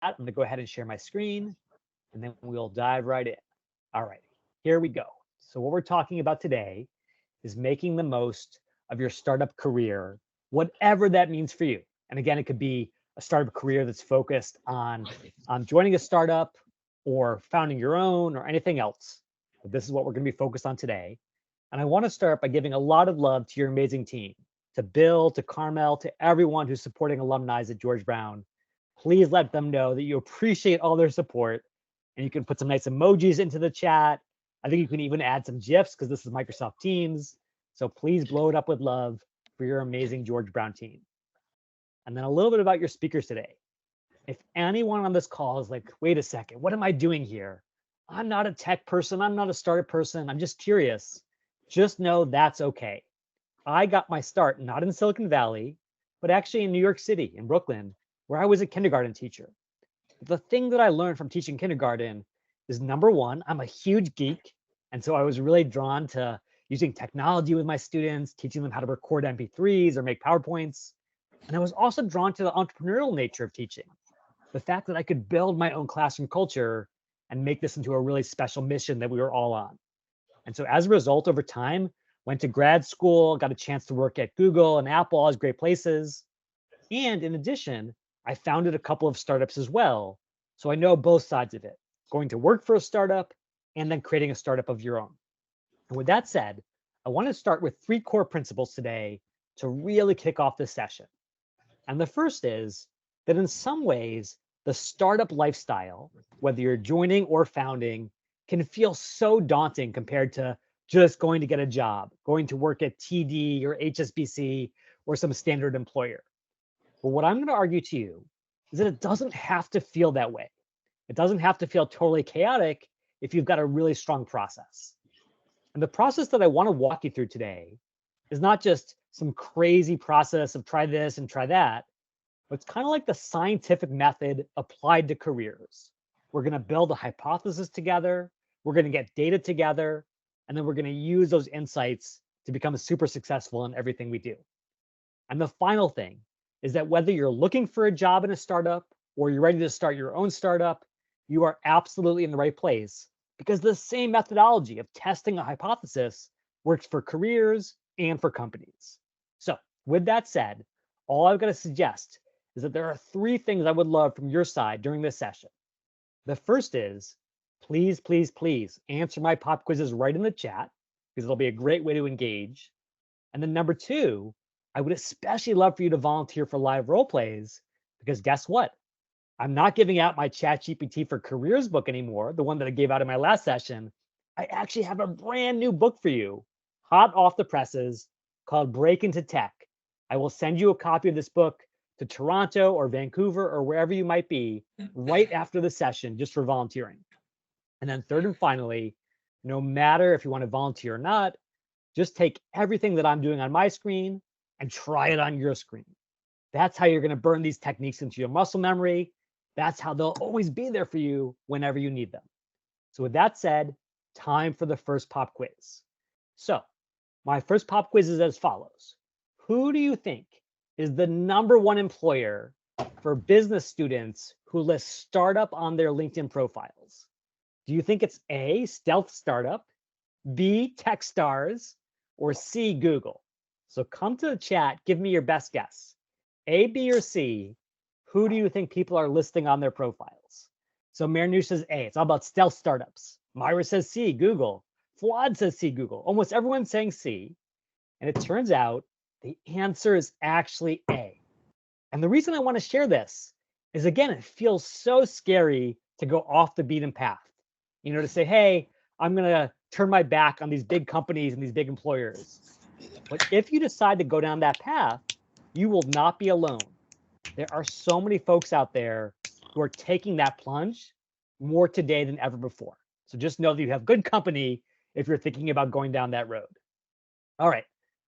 I'm going to go ahead and share my screen, and then we'll dive right in. All right, here we go. So what we're talking about today is making the most of your startup career, whatever that means for you. And again, it could be a startup career that's focused on joining a startup or founding your own or anything else. But this is what we're going to be focused on today. And I want to start by giving a lot of love to your amazing team, to Bill, to Carmel, to everyone who's supporting alumni at George Brown. Please let them know that you appreciate all their support. And you can put some nice emojis into the chat. I think you can even add some GIFs because this is Microsoft Teams. So please blow it up with love for your amazing George Brown team. And then a little bit about your speakers today. If anyone on this call is like, wait a second, what am I doing here? I'm not a tech person. I'm not a startup person. I'm just curious. Just know that's okay. I got my start not in Silicon Valley, but actually in New York City, in Brooklyn, where I was a kindergarten teacher. The thing that I learned from teaching kindergarten is number one, I'm a huge geek. And so I was really drawn to using technology with my students, teaching them how to record MP3s or make PowerPoints. And I was also drawn to the entrepreneurial nature of teaching. The fact that I could build my own classroom culture and make this into a really special mission that we were all on. And so as a result, over time, went to grad school, got a chance to work at Google and Apple, all these great places. And in addition, I founded a couple of startups as well. So I know both sides of it, going to work for a startup and then creating a startup of your own. And with that said, I want to start with 3 core principles today to really kick off this session. And the first is that in some ways, the startup lifestyle, whether you're joining or founding, can feel so daunting compared to just going to get a job, going to work at TD or HSBC or some standard employer. But what I'm going to argue to you is that it doesn't have to feel that way. It doesn't have to feel totally chaotic if you've got a really strong process. And the process that I want to walk you through today is not just some crazy process of try this and try that, but it's kind of like the scientific method applied to careers. We're going to build a hypothesis together, we're going to get data together, and then we're going to use those insights to become super successful in everything we do. And the final thing is that whether you're looking for a job in a startup or you're ready to start your own startup, you are absolutely in the right place because the same methodology of testing a hypothesis works for careers and for companies. So with that said, all I've got to suggest is that there are 3 things I would love from your side during this session. The first is, please, please, please answer my pop quizzes right in the chat because it'll be a great way to engage. And then number 2, I would especially love for you to volunteer for live role plays because guess what? I'm not giving out my ChatGPT for Careers book anymore, the one that I gave out in my last session. I actually have a brand new book for you, hot off the presses, called Break Into Tech. I will send you a copy of this book to Toronto or Vancouver or wherever you might be right after the session just for volunteering. And then third and finally, no matter if you want to volunteer or not, just take everything that I'm doing on my screen and try it on your screen. That's how you're going to burn these techniques into your muscle memory. That's how they'll always be there for you whenever you need them. So with that said, time for the first pop quiz. So my first pop quiz is as follows. Who do you think is the #1 employer for business students who list startup on their LinkedIn profiles? Do you think it's A, Stealth Startup, B, Techstars, or C, Google? So come to the chat, give me your best guess. A, B, or C, who do you think people are listing on their profiles? So Marinu says A, it's all about stealth startups. Myra says C, Google. Fuad says C, Google. Almost everyone's saying C. And it turns out the answer is actually A. And the reason I want to share this is, again, it feels so scary to go off the beaten path. You know, to say, hey, I'm going to turn my back on these big companies and these big employers. But if you decide to go down that path, you will not be alone. There are so many folks out there who are taking that plunge more today than ever before. So just know that you have good company if you're thinking about going down that road. All right.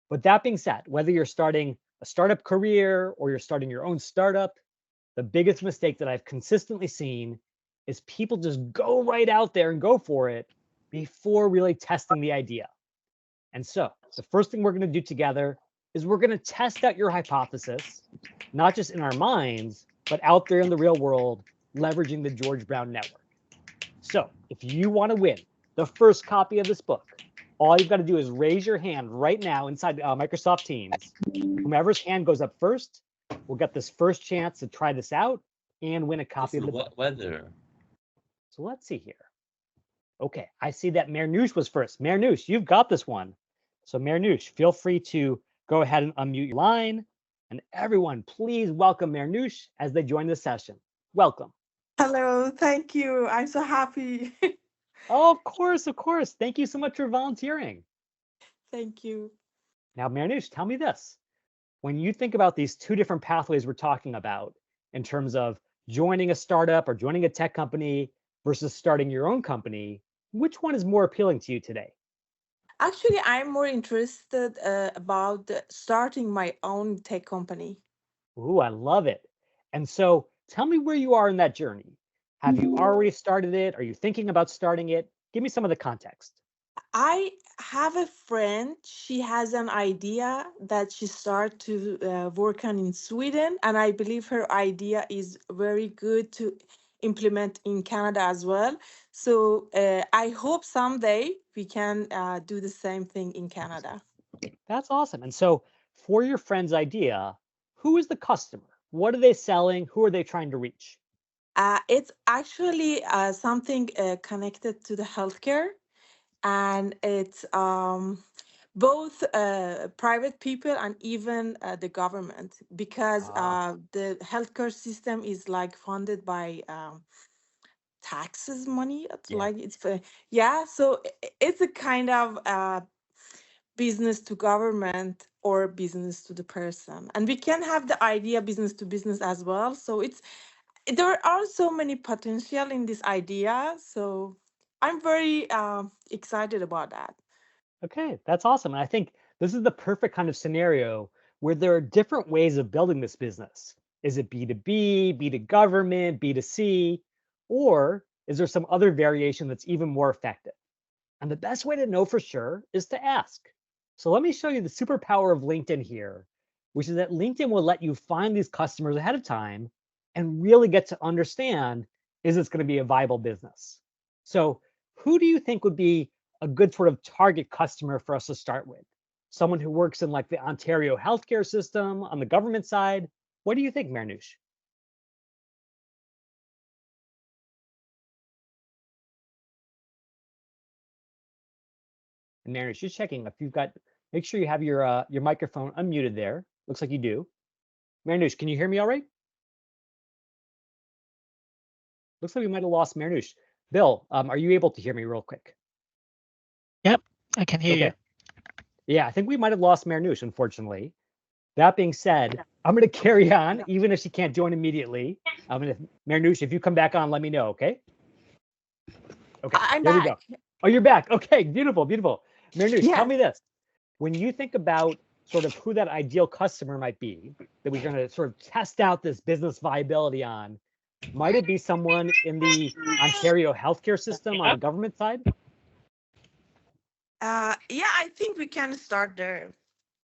But that being said, whether you're starting a startup career or you're starting your own startup, the biggest mistake that I've consistently seen is people just go right out there and go for it before really testing the idea. And so the first thing we're going to do together is we're going to test out your hypothesis, not just in our minds, but out there in the real world leveraging the George Brown Network. So if you want to win the first copy of this book, all you've got to do is raise your hand right now inside Microsoft Teams. Whomever's hand goes up first will get this first chance to try this out and win a copy of the book. Weather. So let's see here. Okay, I see that Marnouche was first. Marnouche, you've got this one. So Marnouche, feel free to go ahead and unmute your line. And everyone, please welcome Marnouche as they join the session. Welcome. Hello, thank you. I'm so happy. Oh, of course, of course. Thank you so much for volunteering. Thank you. Now, Marnouche, tell me this. When you think about these two different pathways we're talking about in terms of joining a startup or joining a tech company versus starting your own company, which one is more appealing to you today? Actually, I'm more interested about starting my own tech company. Ooh, I love it. And so tell me where you are in that journey. Have you already started it? Are you thinking about starting it? Give me some of the context. I have a friend. She has an idea that she started to work on in Sweden, and I believe her idea is very good to implement in Canada as well. So I hope someday we can do the same thing in Canada. That's awesome. And so for your friend's idea, who is the customer? What are they selling? Who are they trying to reach? It's actually something connected to the healthcare, and it's both private people and even the government, because the healthcare system is like funded by taxes money. It's Yeah. like it's yeah. So it's a kind of business to government or business to the person, and we can have the idea business to business as well. So there are so many potential in this idea, so I'm very excited about that. Okay, that's awesome. And I think this is the perfect kind of scenario where there are different ways of building this business. Is it B2B, B to government, B2C, or is there some other variation that's even more effective? And the best way to know for sure is to ask. So let me show you the superpower of LinkedIn here, which is that LinkedIn will let you find these customers ahead of time and really get to understand, is this going to be a viable business? So who do you think would be a good sort of target customer for us to start with? Someone who works in like the Ontario healthcare system on the government side? What do you think, Marnouche? And Marnouche, just checking if you've got, make sure you have your microphone unmuted there. Looks like you do. Marnouche, can you hear me all right? Looks like we might have lost Marnouche. Bill, are you able to hear me real quick? Yep, I can hear you. Yeah, I think we might have lost Marnouche, unfortunately. That being said, I'm going to carry on, even if she can't join immediately. I'm going to, Marnouche, if you come back on, let me know, okay? Okay, I'm there we back. go. Oh, you're back. Okay, beautiful, beautiful. Marnouche, Yeah. tell me this. When you think about sort of who that ideal customer might be that we're going to sort of test out this business viability on, might it be someone in the Ontario healthcare system on the government side? Yeah, I think we can start there.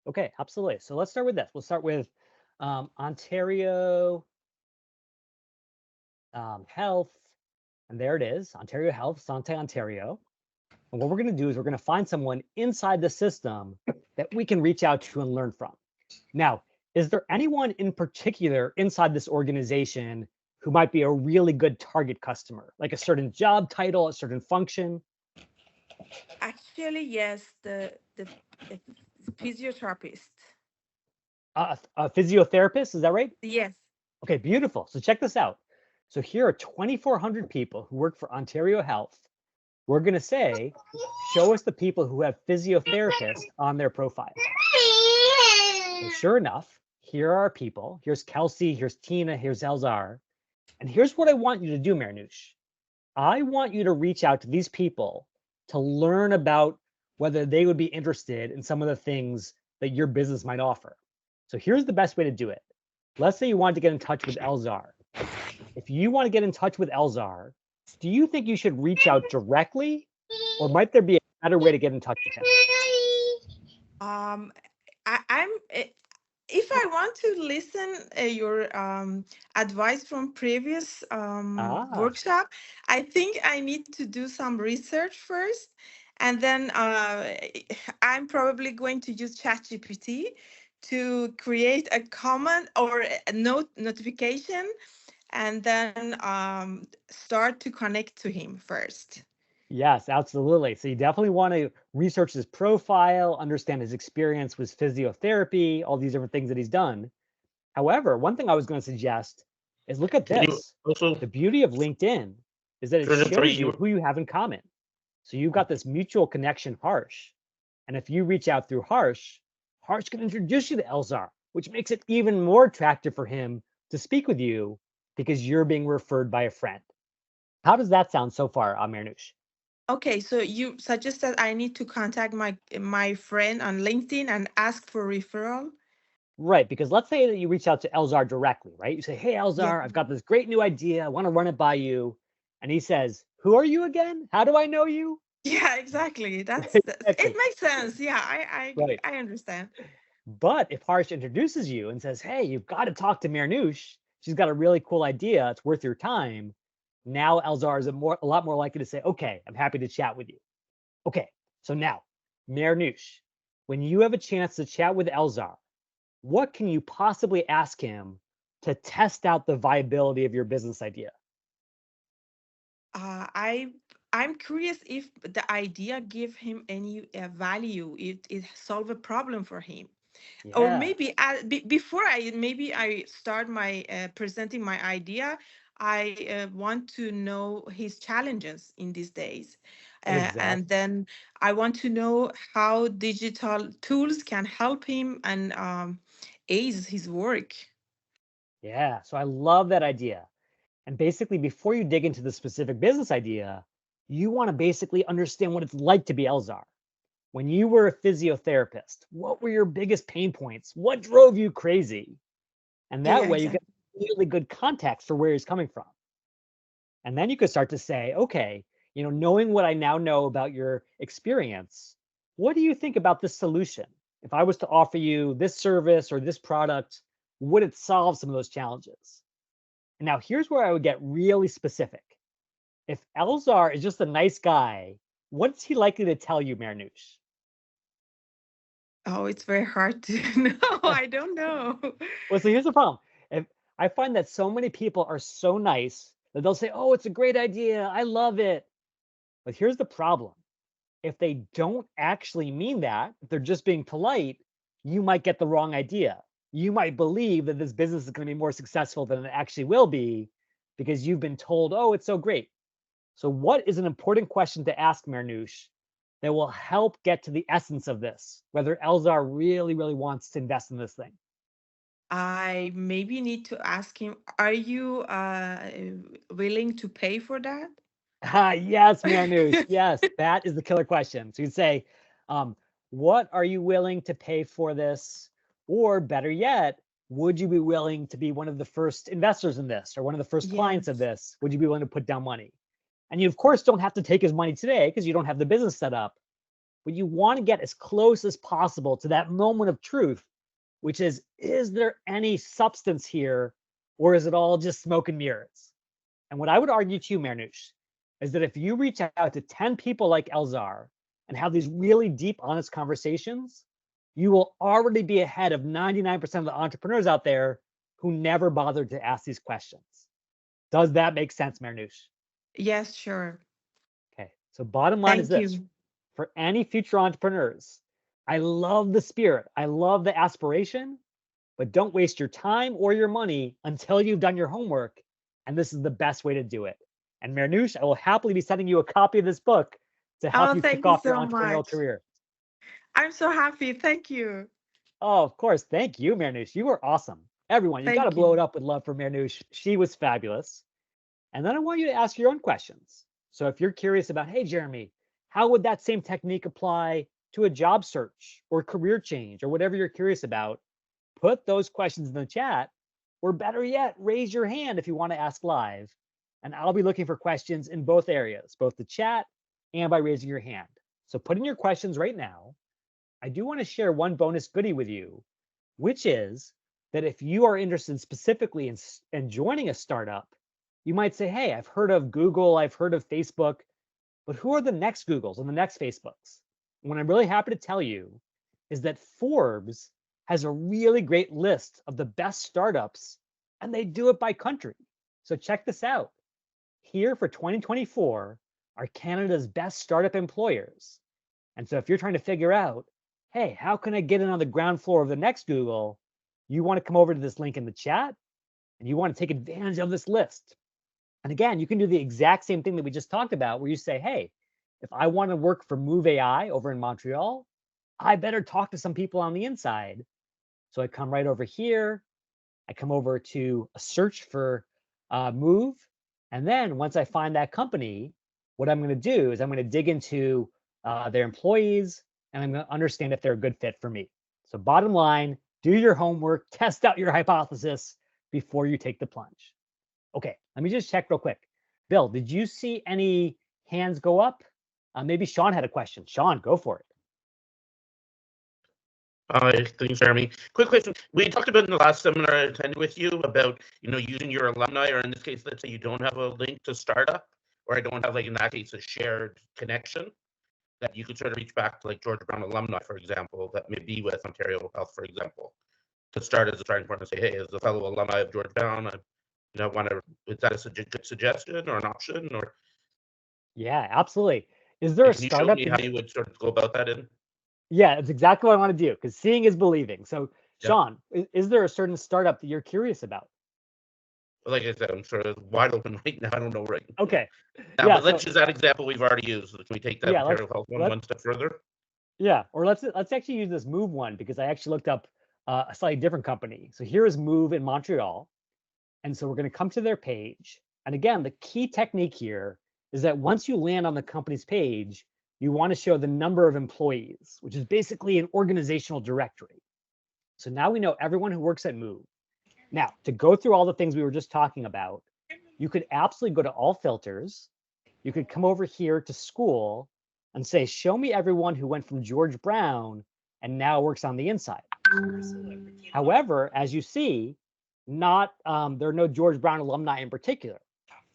Okay, absolutely. So let's start with this. We'll start with Ontario Health, and there it is, Ontario Health, Sante Ontario. And what we're going to do is we're going to find someone inside the system that we can reach out to and learn from. Now, is there anyone in particular inside this organization who might be a really good target customer, like a certain job title, a certain function? Actually, yes, the physiotherapist. A physiotherapist, is that right? Yes. Okay, beautiful. So check this out. So here are 2,400 people who work for Ontario Health. We're going to say, show us the people who have physiotherapists on their profile. So sure enough, here are our people. Here's Kelsey, here's Tina, here's Elzar. And here's what I want you to do, Marnouche. I want you to reach out to these people to learn about whether they would be interested in some of the things that your business might offer. So here's the best way to do it. Let's say you want to get in touch with Elzar. If you want to get in touch with Elzar, do you think you should reach out directly, or might there be a better way to get in touch with him? if I want to listen your advice from previous Ah, workshop, I think I need to do some research first, and then I'm probably going to use ChatGPT to create a comment or a notification, and then start to connect to him first. yes, absolutely. So you definitely want to research his profile, understand his experience with physiotherapy, all these different things that he's done. However, one thing I was going to suggest is look at Can you this. also, The beauty of LinkedIn is that it George, I'm sorry, shows you who you have in common. So you've got this mutual connection, Harsh. And if you reach out through Harsh, Harsh can introduce you to Elzar, which makes it even more attractive for him to speak with you because you're being referred by a friend. How does that sound so far, Amirnush? Okay, so you suggested I need to contact my friend on LinkedIn and ask for referral. Right, because let's say that you reach out to Elzar directly, right? You say, "Hey, Yeah. Elzar, I've got this great new idea. I want to run it by you." And he says, "Who are you again? How do I know you?" Yeah, exactly. That's it Exactly. makes sense. Yeah, I Right. I understand. But if Harsh introduces you and says, "Hey, you've got to talk to Mirnoosh. She's got a really cool idea. It's worth your time." Now Elzar is a lot more likely to say, "Okay, I'm happy to chat with you." Okay, so now, Mirnoosh, when you have a chance to chat with Elzar, what can you possibly ask him to test out the viability of your business idea? Uh, I I'm curious if the idea give him any value. It solve a problem for him, or Yeah, maybe before I start my presenting my idea. I want to know his challenges in these days, and exactly. then I want to know how digital tools can help him and aid his work. Yeah, so I love that idea. And basically, before you dig into the specific business idea, you want to basically understand what it's like to be Elzar. When you were a physiotherapist, what were your biggest pain points? What drove you crazy? And that Yeah, way you get exactly. really good context for where he's coming from. And then you could start to say, okay, knowing what I now know about your experience, what do you think about this solution? If I was to offer you this service or this product, would it solve some of those challenges? And now here's where I would get really specific. If Elzar is just a nice guy, what's he likely to tell you, Marnouche? Oh, it's very hard to know. I don't know. Well, so here's the problem. If I find that so many people are so nice that they'll say, "Oh, it's a great idea. I love it." But here's the problem. If they don't actually mean that, if they're just being polite, you might get the wrong idea. You might believe that this business is going to be more successful than it actually will be because you've been told, "Oh, it's so great." So, what is an important question to ask Marnouche that will help get to the essence of this, whether Elzar really, really wants to invest in this thing? I maybe need to ask him, are you willing to pay for that? Ah, yes, Marnouche. Yes, that is the killer question. So you'd say, um, what are you willing to pay for this? Or better yet, would you be willing to be one of the first investors in this or one of the first clients of Yes. this? Would you be willing to put down money? And you, of course, don't have to take his money today because you don't have the business set up. But you want to get as close as possible to that moment of truth, which is there any substance here or is it all just smoke and mirrors? And what I would argue to you, Marnouche, is that if you reach out to 10 people like Elzar and have these really deep, honest conversations, you will already be ahead of 99% of the entrepreneurs out there who never bothered to ask these questions. Does that make sense, Marnouche? Yes, sure. Okay. So bottom line is Thank this. you. For any future entrepreneurs, I love the spirit. I love the aspiration, but don't waste your time or your money until you've done your homework. And this is the best way to do it. And Marnouche, I will happily be sending you a copy of this book to help Oh, you kick thank you off your so entrepreneurial much. career. I'm so happy. Thank you. Oh, of course. Thank you, Marnouche. You were awesome. Everyone, you got to Thank blow you. it up with love for Marnouche. She was fabulous. And then I want you to ask your own questions. So if you're curious about, hey, Jeremy, how would that same technique apply to a job search or career change or whatever you're curious about? Put those questions in the chat, or better yet, raise your hand if you want to ask live. And I'll be looking for questions in both areas, both the chat and by raising your hand. So put in your questions right now. I do want to share one bonus goodie with you. which is that if you are interested specifically in joining a startup, you might say, hey, I've heard of Google, I've heard of Facebook, but who are the next Googles and the next Facebooks? And what I'm really happy to tell you is that Forbes has a really great list of the best startups, and they do it by country. So check this out. Here for 2024 are Canada's best startup employers. And so if you're trying to figure out, hey, how can I get in on the ground floor of the next Google? You want to come over to this link in the chat, and you want to take advantage of this list. And again, you can do the exact same thing that we just talked about, where you say, hey, if I want to work for Move AI over in Montreal, I better talk to some people on the inside. So I come right over here. I come over to a search for Move. And then once I find that company, what I'm going to do is I'm going to dig into their employees, and I'm going to understand if they're a good fit for me. So bottom line, do your homework, test out your hypothesis before you take the plunge. Okay, let me just check real quick. Bill, did you see any hands go up? Maybe Sean had a question. Sean, go for it. Thanks, Jeremy. Quick question. We talked about in the last seminar I attended with you about, using your alumni, or in this case, let's say you don't have a link to startup, or I don't have, like in that case, a shared connection, that you could sort of reach back to like George Brown alumni, for example, that may be with Ontario Health, for example, to start as a starting point and say, hey, as a fellow alumni of George Brown, is that a good suggestion or an option? Or yeah, absolutely. Is there a can you startup? show me how you would sort of go about that in? Yeah, it's exactly what I want to do, because seeing is believing. So, Sean, is there a certain startup that you're curious about? Like I said, I'm sort of wide open right now. I don't know right now. Okay. Yeah, but let's use that example we've already used. Can we take that Ontario Health one step further? Yeah, or let's actually use this Move one, because I actually looked up a slightly different company. So here is Move in Montreal. And so we're going to come to their page. And again, the key technique here is that once you land on the company's page, you want to show the number of employees, which is basically an organizational directory. So now we know everyone who works at Move. Now, to go through all the things we were just talking about, you could absolutely go to all filters. You could come over here to school and say, show me everyone who went from George Brown and now works on the inside. However, as you see, there are no George Brown alumni in particular.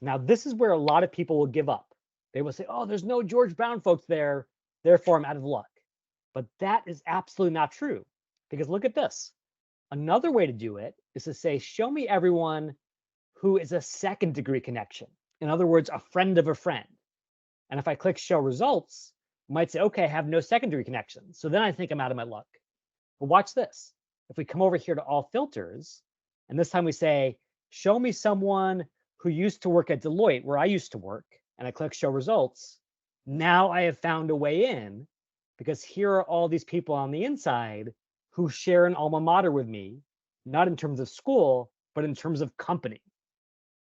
Now, this is where a lot of people will give up. They will say, oh, there's no George Brown folks there, therefore I'm out of luck. But that is absolutely not true, because look at this. Another way to do it is to say, show me everyone who is a second degree connection. In other words, a friend of a friend. And if I click show results, I might say, okay, I have no secondary connections. So then I think I'm out of my luck. But watch this. If we come over here to all filters, and this time we say, show me someone who used to work at Deloitte, where I used to work, and I click show results, now I have found a way in, because here are all these people on the inside who share an alma mater with me, not in terms of school, but in terms of company.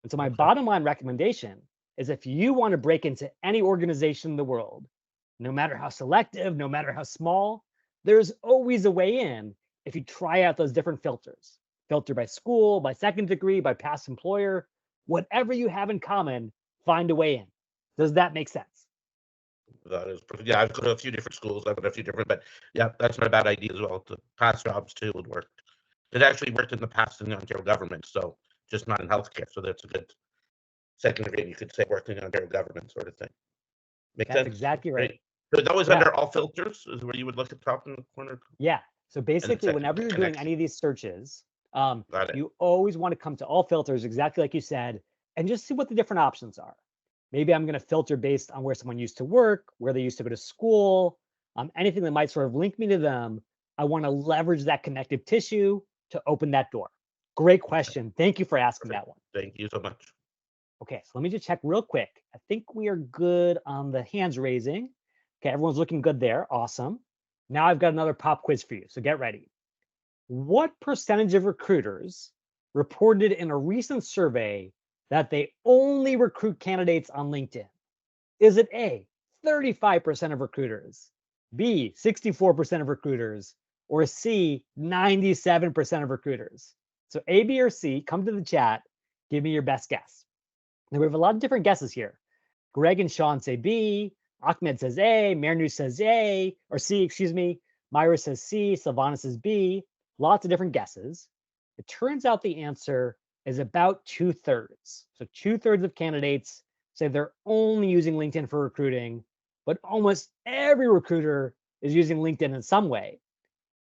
And so my bottom line recommendation is, if you want to break into any organization in the world, no matter how selective, no matter how small, there's always a way in if you try out those different filters. Filter by school, by second degree, by past employer, whatever you have in common, find a way in. Does that make sense? That is perfect. Yeah, I've got a few different schools. I've got a few different, but yeah, that's not a bad idea as well. The past jobs too would work. It actually worked in the past in the Ontario government, so just not in healthcare. So that's a good second degree, you could say, working in Ontario government sort of thing. Makes sense. That's exactly right. So it's always under all filters is where you would look at top in the corner. Yeah. So basically, whenever you're doing any of these searches, you always want to come to all filters, exactly like you said, and just see what the different options are. Maybe I'm going to filter based on where someone used to work, where they used to go to school, anything that might sort of link me to them. I want to leverage that connective tissue to open that door. Great question. Thank you for asking that one. Thank you so much. Okay, so let me just check real quick. I think we are good on the hands raising. Okay, everyone's looking good there. Awesome. Now I've got another pop quiz for you, so get ready. What percentage of recruiters reported in a recent survey that they only recruit candidates on LinkedIn? Is it A, 35% of recruiters, B, 64% of recruiters, or C, 97% of recruiters? So A, B, or C, come to the chat, give me your best guess. Now we have a lot of different guesses here. Greg and Sean say B, Ahmed says A, Mernu says A, or C, excuse me, Myra says C, Silvana says B. lots of different guesses. It turns out the answer is about 2/3. So 2/3 of candidates say they're only using LinkedIn for recruiting, but almost every recruiter is using LinkedIn in some way.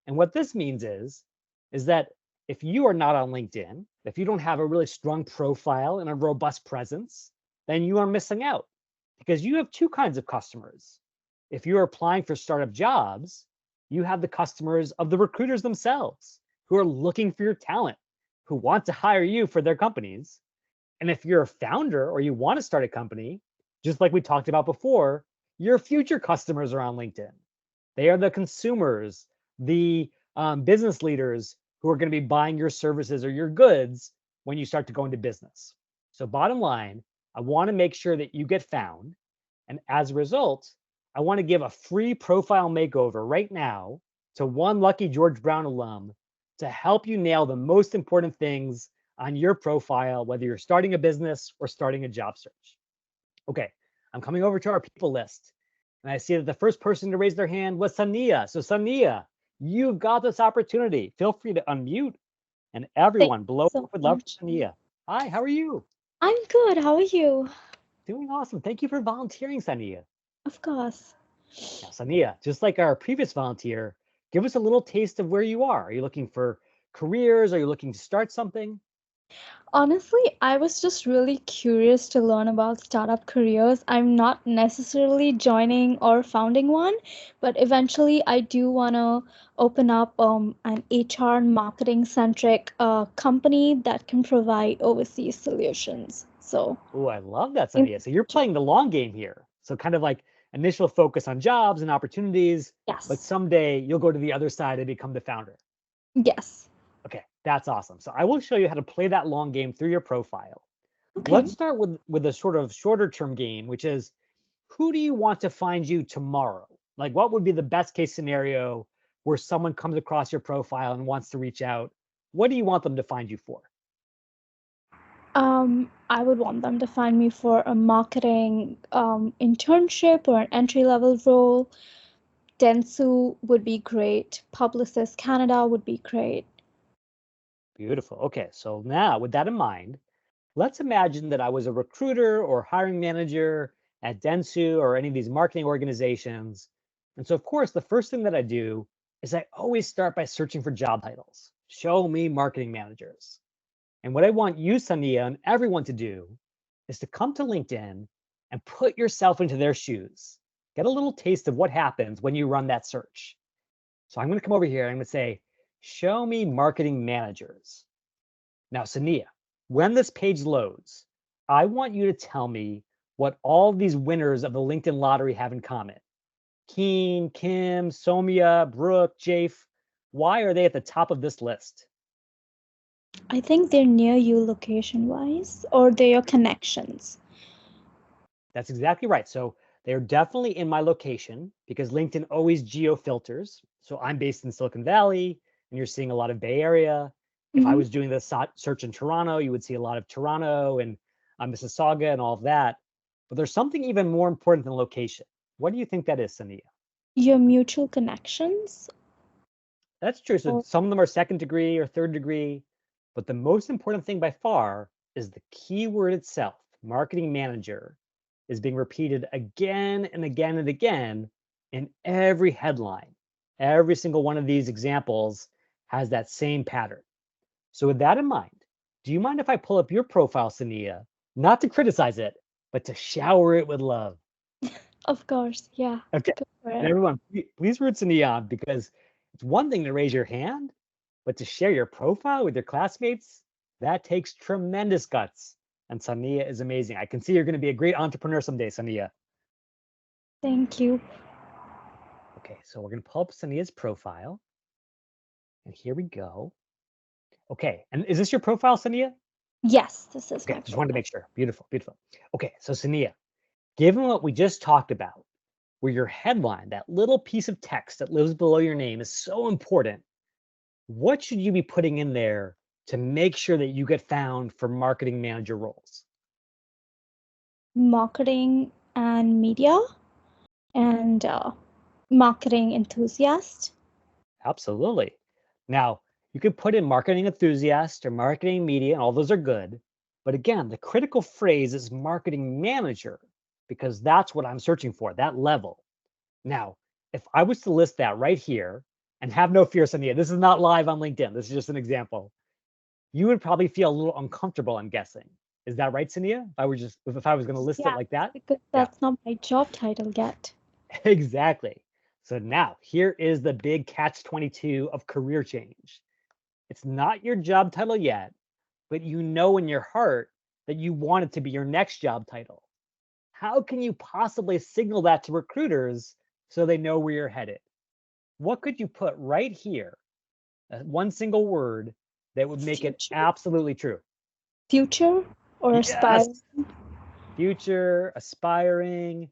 And what this means is that if you are not on LinkedIn, if you don't have a really strong profile and a robust presence, then you are missing out because you have two kinds of customers. If you're applying for startup jobs, you have the customers of the recruiters themselves who are looking for your talent, who want to hire you for their companies. And if you're a founder or you want to start a company, just like we talked about before, your future customers are on LinkedIn. They are the consumers, the business leaders who are going to be buying your services or your goods when you start to go into business. So bottom line, I want to make sure that you get found. And as a result, I want to give a free profile makeover right now to one lucky George Brown alum to help you nail the most important things on your profile, whether you're starting a business or starting a job search. Okay, I'm coming over to our people list. And I see that the first person to raise their hand was Sania. So Sania, you've got this opportunity. Feel free to unmute. And everyone below would love Sania. Hi, how are you? I'm good. How are you? Doing awesome. Thank you for volunteering, Sania. Of course. Now, Sania, just like our previous volunteer, give us a little taste of where you are. Are you looking for careers? Are you looking to start something? Honestly, I was just really curious to learn about startup careers. I'm not necessarily joining or founding one, but eventually I do want to open up an HR marketing centric company that can provide overseas solutions. So, Oh, I love that, Sania. So you're playing the long game here. So kind of like initial focus on jobs and opportunities, but yes. someday you'll go to the other side and become the founder. Yes. Okay, that's awesome. So I will show you how to play that long game through your profile. Okay. Let's start with a sort of shorter term game, which is who do you want to find you tomorrow? Like what would be the best case scenario where someone comes across your profile and wants to reach out? What do you want them to find you for? I would want them to find me for a marketing internship or an entry-level role. Dentsu would be great. Publicis Canada would be great. Beautiful. Okay, so now with that in mind, let's imagine that I was a recruiter or hiring manager at Dentsu or any of these marketing organizations. And so, of course, the first thing that I do is I always start by searching for job titles. Show me marketing managers. And what I want you, Sania, and everyone to do is to come to LinkedIn and put yourself into their shoes. Get a little taste of what happens when you run that search. So I'm going to come over here and I'm going to say, show me marketing managers. Now, Sania, when this page loads, I want you to tell me what all these winners of the LinkedIn lottery have in common. Keen, Kim, Somia, Brooke, Jafe, why are they at the top of this list? I think they're near you location-wise, or they're your connections. That's exactly right. So they're definitely in my location because LinkedIn always geo-filters. So I'm based in Silicon Valley and you're seeing a lot of Bay Area. If I was doing the search in Toronto, you would see a lot of Toronto and Mississauga and all of that. But there's something even more important than location. What do you think that is, Sania? Your mutual connections? That's true. So some of them are second degree or third degree. But the most important thing by far is the keyword itself. Marketing manager is being repeated again and again and again in every headline. Every single one of these examples has that same pattern. So with that in mind, do you mind if I pull up your profile, Sania, not to criticize it, but to shower it with love? Of course, yeah. Okay. And everyone, please root Sania on because it's one thing to raise your hand, but to share your profile with your classmates, that takes tremendous guts. And Sania is amazing. I can see you're going to be a great entrepreneur someday, Sania. Thank you. Okay, so we're going to pull up Sania's profile. And here we go. Okay, and is this your profile, Sania? Yes, this is okay, my just wanted to make sure. Beautiful, beautiful. Okay, so Sania, given what we just talked about, where your headline, that little piece of text that lives below your name is so important, what should you be putting in there to make sure that you get found for marketing manager roles? Marketing and media and marketing enthusiast. Absolutely. Now, You could put in marketing enthusiast or marketing media, and all those are good. But again, the critical phrase is marketing manager, because that's what I'm searching for, that level. Now, if I was to list that right here, and have no fear, Sonia, this is not live on LinkedIn, this is just an example, you would probably feel a little uncomfortable, I'm guessing. Is that right, Sonia? If I was going to list it like that? Because that's not my job title yet. Exactly. So now here is the big catch-22 of career change. It's not your job title yet, but you know in your heart that you want it to be your next job title. How can you possibly signal that to recruiters so they know where you're headed? What could you put right here, one single word that would make it absolutely true? Future or aspiring? Yes. Future, aspiring,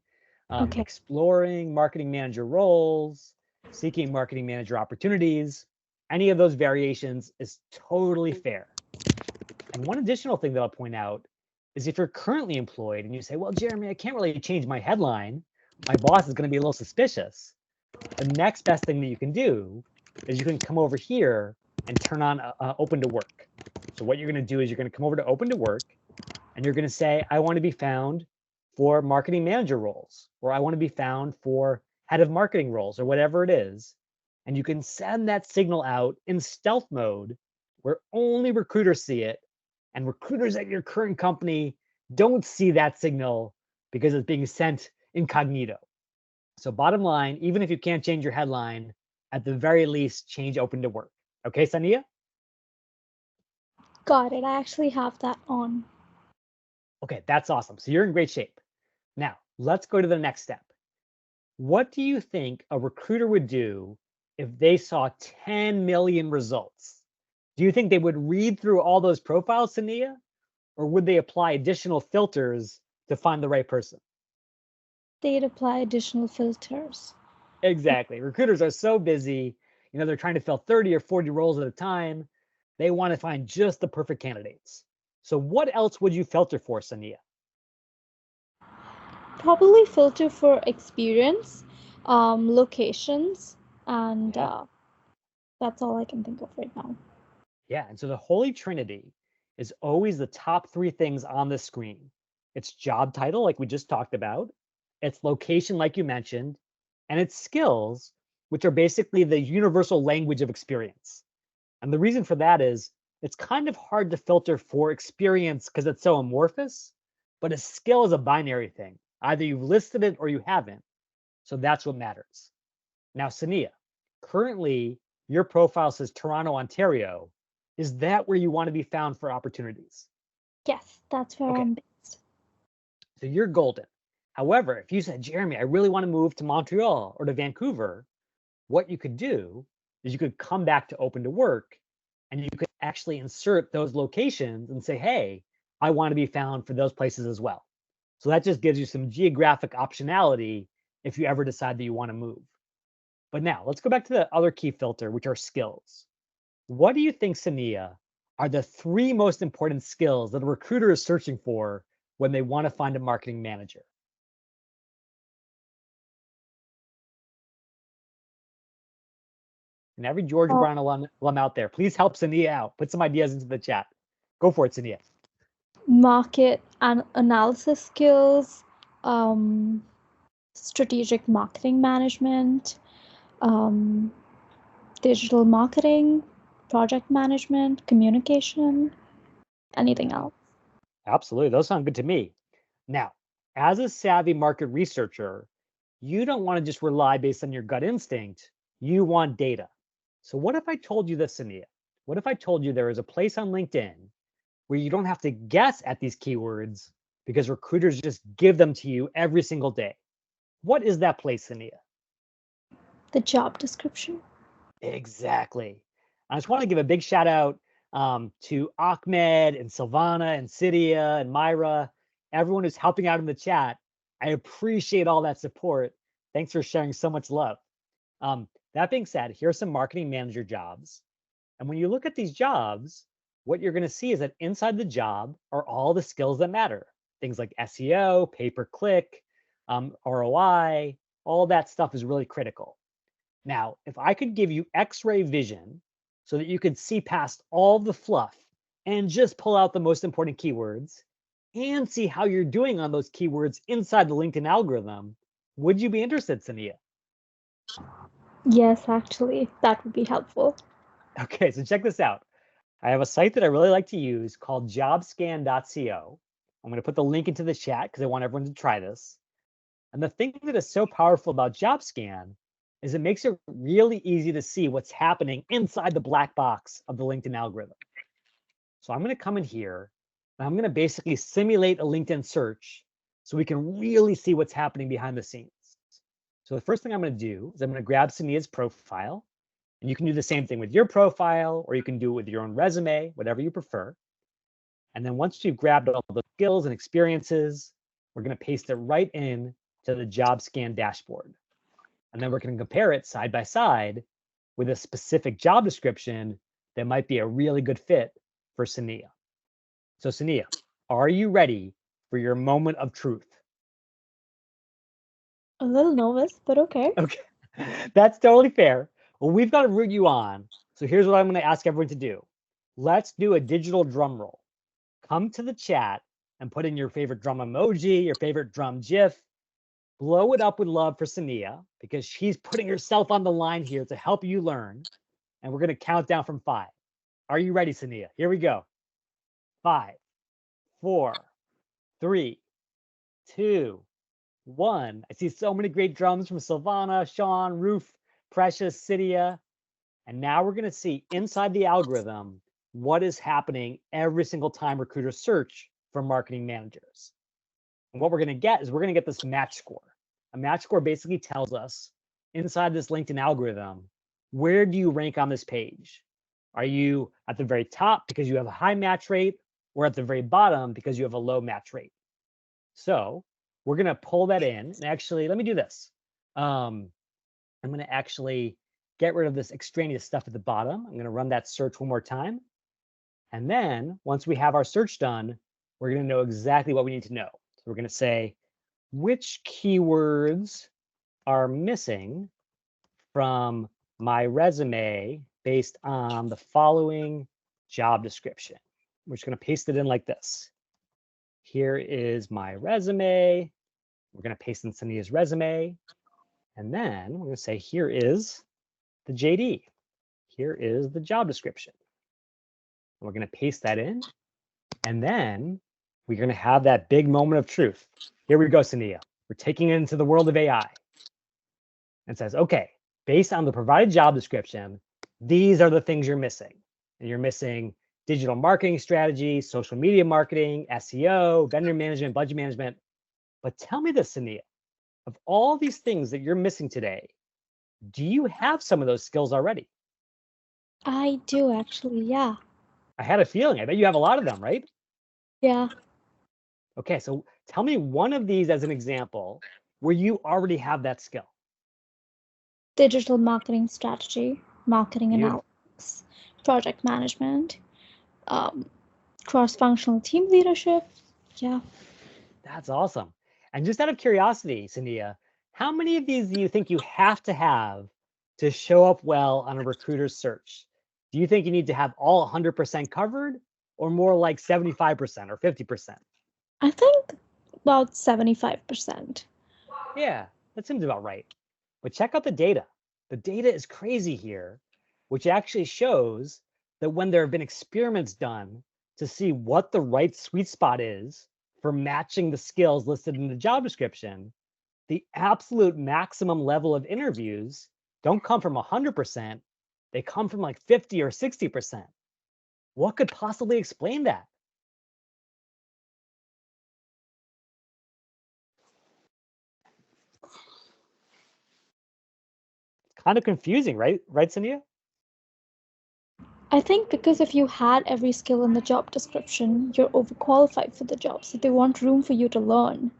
exploring marketing manager roles, seeking marketing manager opportunities. Any of those variations is totally fair. And one additional thing that I'll point out is if you're currently employed and you say, well, Jeremy, I can't really change my headline, my boss is going to be a little suspicious. The next best thing that you can do is you can come over here and turn on open to work. So what you're going to do is you're going to come over to open to work and you're going to say, I want to be found for marketing manager roles, or I want to be found for head of marketing roles, or whatever it is. And you can send that signal out in stealth mode where only recruiters see it. And recruiters at your current company don't see that signal because it's being sent incognito. So bottom line, even if you can't change your headline, at the very least, change open to work. Okay, Sania? Got it. I actually have that on. Okay, that's awesome. So you're in great shape. Now, let's go to the next step. What do you think a recruiter would do if they saw 10 million results? Do you think they would read through all those profiles, Sania? Or would they apply additional filters to find the right person? They'd apply additional filters. Exactly. Recruiters are so busy. You know, they're trying to fill 30 or 40 roles at a time. They want to find just the perfect candidates. So what else would you filter for, Sania? Probably filter for experience, locations, and that's all I can think of right now. Yeah, and so the Holy Trinity is always the top three things on the screen. It's job title, like we just talked about, it's location, like you mentioned, and it's skills, which are basically the universal language of experience. And the reason for that is it's kind of hard to filter for experience because it's so amorphous, but a skill is a binary thing. Either you've listed it or you haven't. So that's what matters. Now, Sania, currently your profile says Toronto, Ontario. Is that where you want to be found for opportunities? Yes, that's where I'm based. So you're golden. However, if you said, Jeremy, I really want to move to Montreal or to Vancouver, what you could do is you could come back to open to work and you could actually insert those locations and say, hey, I want to be found for those places as well. So that just gives you some geographic optionality if you ever decide that you want to move. But now let's go back to the other key filter, which are skills. What do you think, Sania, are the three most important skills that a recruiter is searching for when they want to find a marketing manager? And every George Brown alum out there, please help Sania out. Put some ideas into the chat. Go for it, Sania. Market and analysis skills, strategic marketing management, digital marketing, project management, communication, anything else. Absolutely. Those sound good to me. Now, as a savvy market researcher, you don't want to just rely based on your gut instinct. You want data. So what if I told you this, Sania? What if I told you there is a place on LinkedIn where you don't have to guess at these keywords because recruiters just give them to you every single day? What is that place, Sania? The job description. Exactly. I just want to give a big shout out to Ahmed and Silvana and Cydia and Myra, everyone who's helping out in the chat. I appreciate all that support. Thanks for sharing so much love. That being said, here are some marketing manager jobs. And when you look at these jobs, what you're going to see is that inside the job are all the skills that matter. Things like SEO, pay-per-click, ROI, all that stuff is really critical. Now, if I could give you X-ray vision so that you could see past all the fluff and just pull out the most important keywords and see how you're doing on those keywords inside the LinkedIn algorithm, would you be interested, Sania? Yes, actually, that would be helpful. Okay, so check this out. I have a site that I really like to use called jobscan.co. I'm going to put the link into the chat because I want everyone to try this. And the thing that is so powerful about JobScan is it makes it really easy to see what's happening inside the black box of the LinkedIn algorithm. So I'm going to come in here and I'm going to basically simulate a LinkedIn search so we can really see what's happening behind the scenes. So the first thing I'm going to do is I'm going to grab Sania's profile. And you can do the same thing with your profile, or you can do it with your own resume, whatever you prefer. And then once you've grabbed all the skills and experiences, we're going to paste it right in to the JobScan dashboard. And then we're going to compare it side by side with a specific job description that might be a really good fit for Sania. So Sania, are you ready for your moment of truth? A little nervous, but okay. Okay, that's totally fair. Well, we've got to root you on. So here's what I'm going to ask everyone to do. Let's do a digital drum roll. Come to the chat and put in your favorite drum emoji, your favorite drum GIF. Blow it up with love for Sania because she's putting herself on the line here to help you learn. And we're going to count down from 5. Are you ready, Sania? Here we go. 5, 4, 3, 2, 1. I see so many great drums from Silvana, Sean, Roof, Precious, Cydia. And now we're going to see inside the algorithm what is happening every single time recruiters search for marketing managers. And what we're going to get is we're going to get this match score. A match score basically tells us inside this LinkedIn algorithm, where do you rank on this page? Are you at the very top because you have a high match rate, or at the very bottom because you have a low match rate? So we're going to pull that in. And actually, let me do this. I'm going to actually get rid of this extraneous stuff at the bottom. I'm going to run that search one more time. And then once we have our search done, we're going to know exactly what we need to know. So we're going to say, which keywords are missing from my resume based on the following job description? We're just going to paste it in like this. Here is my resume. We're going to paste in Sania's resume. And then we're going to say, here is the JD. Here is the job description. We're going to paste that in. And then we're going to have that big moment of truth. Here we go, Sania. We're taking it into the world of AI. And says, okay, based on the provided job description, these are the things you're missing. And you're missing digital marketing strategy, social media marketing, SEO, vendor management, budget management. But tell me this, Sania, of all these things that you're missing today, do you have some of those skills already? I do actually, yeah. I had a feeling. I bet you have a lot of them, right? Yeah. Okay, so tell me one of these as an example where you already have that skill. Digital marketing strategy, marketing Beautiful. analytics, project management, cross-functional team leadership. Yeah. That's awesome. And just out of curiosity, Sania, how many of these do you think you have to show up well on a recruiter's search? Do you think you need to have all 100% covered, or more like 75% or 50%? I think about 75%. Yeah, that seems about right. But check out the data. The data is crazy here, which actually shows that when there have been experiments done to see what the right sweet spot is for matching the skills listed in the job description, the absolute maximum level of interviews don't come from 100%. They come from like 50 or 60%. What could possibly explain that? It's kind of confusing, right? Right, Sania? I think because if you had every skill in the job description, you're overqualified for the job. So they want room for you to learn,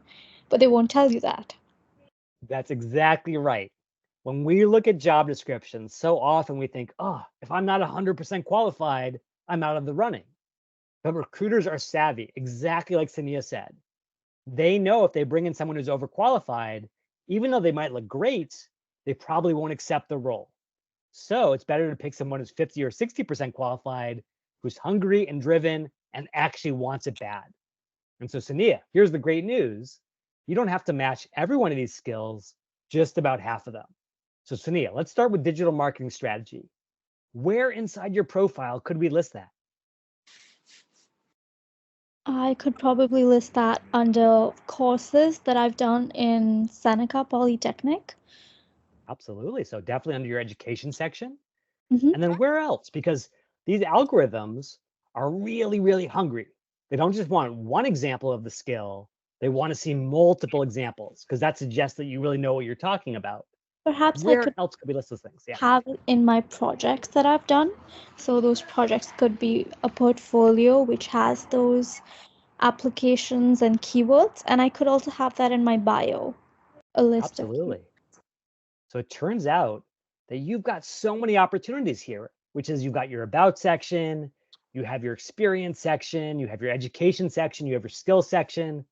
but they won't tell you that. That's exactly right. When we look at job descriptions, so often we think, oh, if I'm not 100% qualified, I'm out of the running. But recruiters are savvy, exactly like Sania said. They know if they bring in someone who's overqualified, even though they might look great, they probably won't accept the role. So it's better to pick someone who's 50 or 60% qualified, who's hungry and driven and actually wants it bad. And so, Sania, here's the great news. You don't have to match every one of these skills, just about half of them. So, Sania, let's start with digital marketing strategy. Where inside your profile could we list that? I could probably list that under courses that I've done in Seneca Polytechnic. Absolutely. So, definitely under your education section. Mhm. And then where else? Because these algorithms are really, really hungry. They don't just want one example of the skill, they want to see multiple examples because that suggests that you really know what you're talking about. Perhaps I Where could else could we list those things? Yeah, have it in my projects that I've done. So those projects could be a portfolio which has those applications and keywords, and I could also have that in my bio, a list of absolutely. So it turns out that you've got so many opportunities here, which is you've got your about section, you have your experience section, you have your education section, you have your skill section.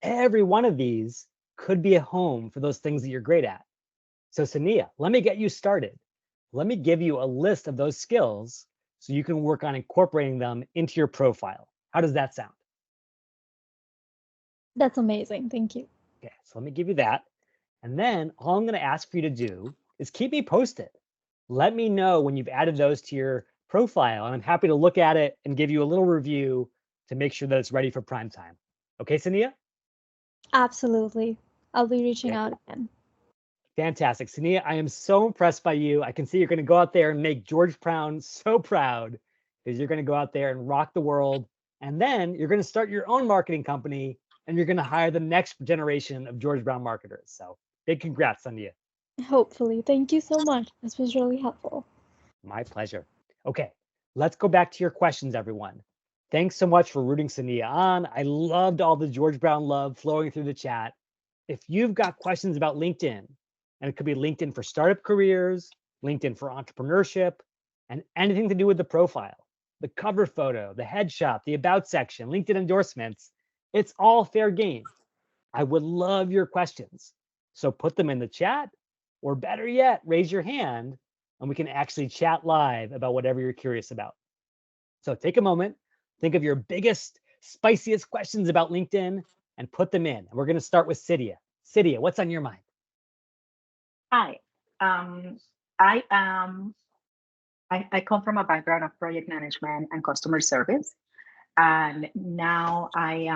Every one of these could be a home for those things that you're great at. So, Sania, let me get you started. Let me give you a list of those skills so you can work on incorporating them into your profile. How does that sound? That's amazing. Thank you. Okay, so let me give you that. And then all I'm going to ask for you to do is keep me posted. Let me know when you've added those to your profile, and I'm happy to look at it and give you a little review to make sure that it's ready for prime time. Okay, Sania? Absolutely. I'll be reaching Yeah. out again. Fantastic. Sania, I am so impressed by you. I can see you're going to go out there and make George Brown so proud because you're going to go out there and rock the world. And then you're going to start your own marketing company and you're going to hire the next generation of George Brown marketers. So big congrats on you. Hopefully. Thank you so much. This was really helpful. My pleasure. Okay, let's go back to your questions, everyone. Thanks so much for rooting Sania on. I loved all the George Brown love flowing through the chat. If you've got questions about LinkedIn, and it could be LinkedIn for startup careers, LinkedIn for entrepreneurship, and anything to do with the profile, the cover photo, the headshot, the about section, LinkedIn endorsements, it's all fair game. I would love your questions. So put them in the chat, or better yet, raise your hand and we can actually chat live about whatever you're curious about. So take a moment, think of your biggest, spiciest questions about LinkedIn and put them in. And we're going to start with Cydia. Cydia, what's on your mind? Hi. I am. I come from a background of project management and customer service, and now I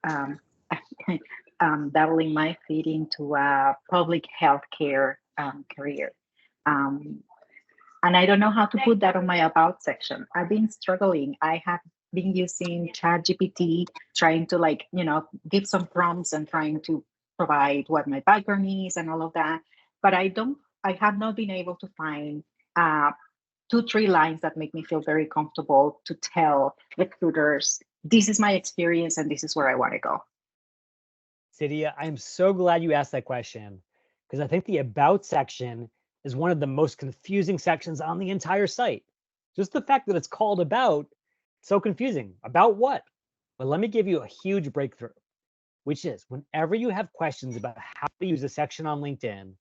am dabbling my feet into a public healthcare career. And I don't know how to put that on my about section. I've been struggling. I have been using ChatGPT, trying to give some prompts and trying to provide what my background is and all of that. But I have not been able to find 2-3 lines that make me feel very comfortable to tell recruiters, this is my experience and this is where I want to go. Cydia, I'm so glad you asked that question because I think the about section is one of the most confusing sections on the entire site. Just the fact that it's called about, so confusing. About what? But let me give you a huge breakthrough, which is whenever you have questions about how to use a section on LinkedIn,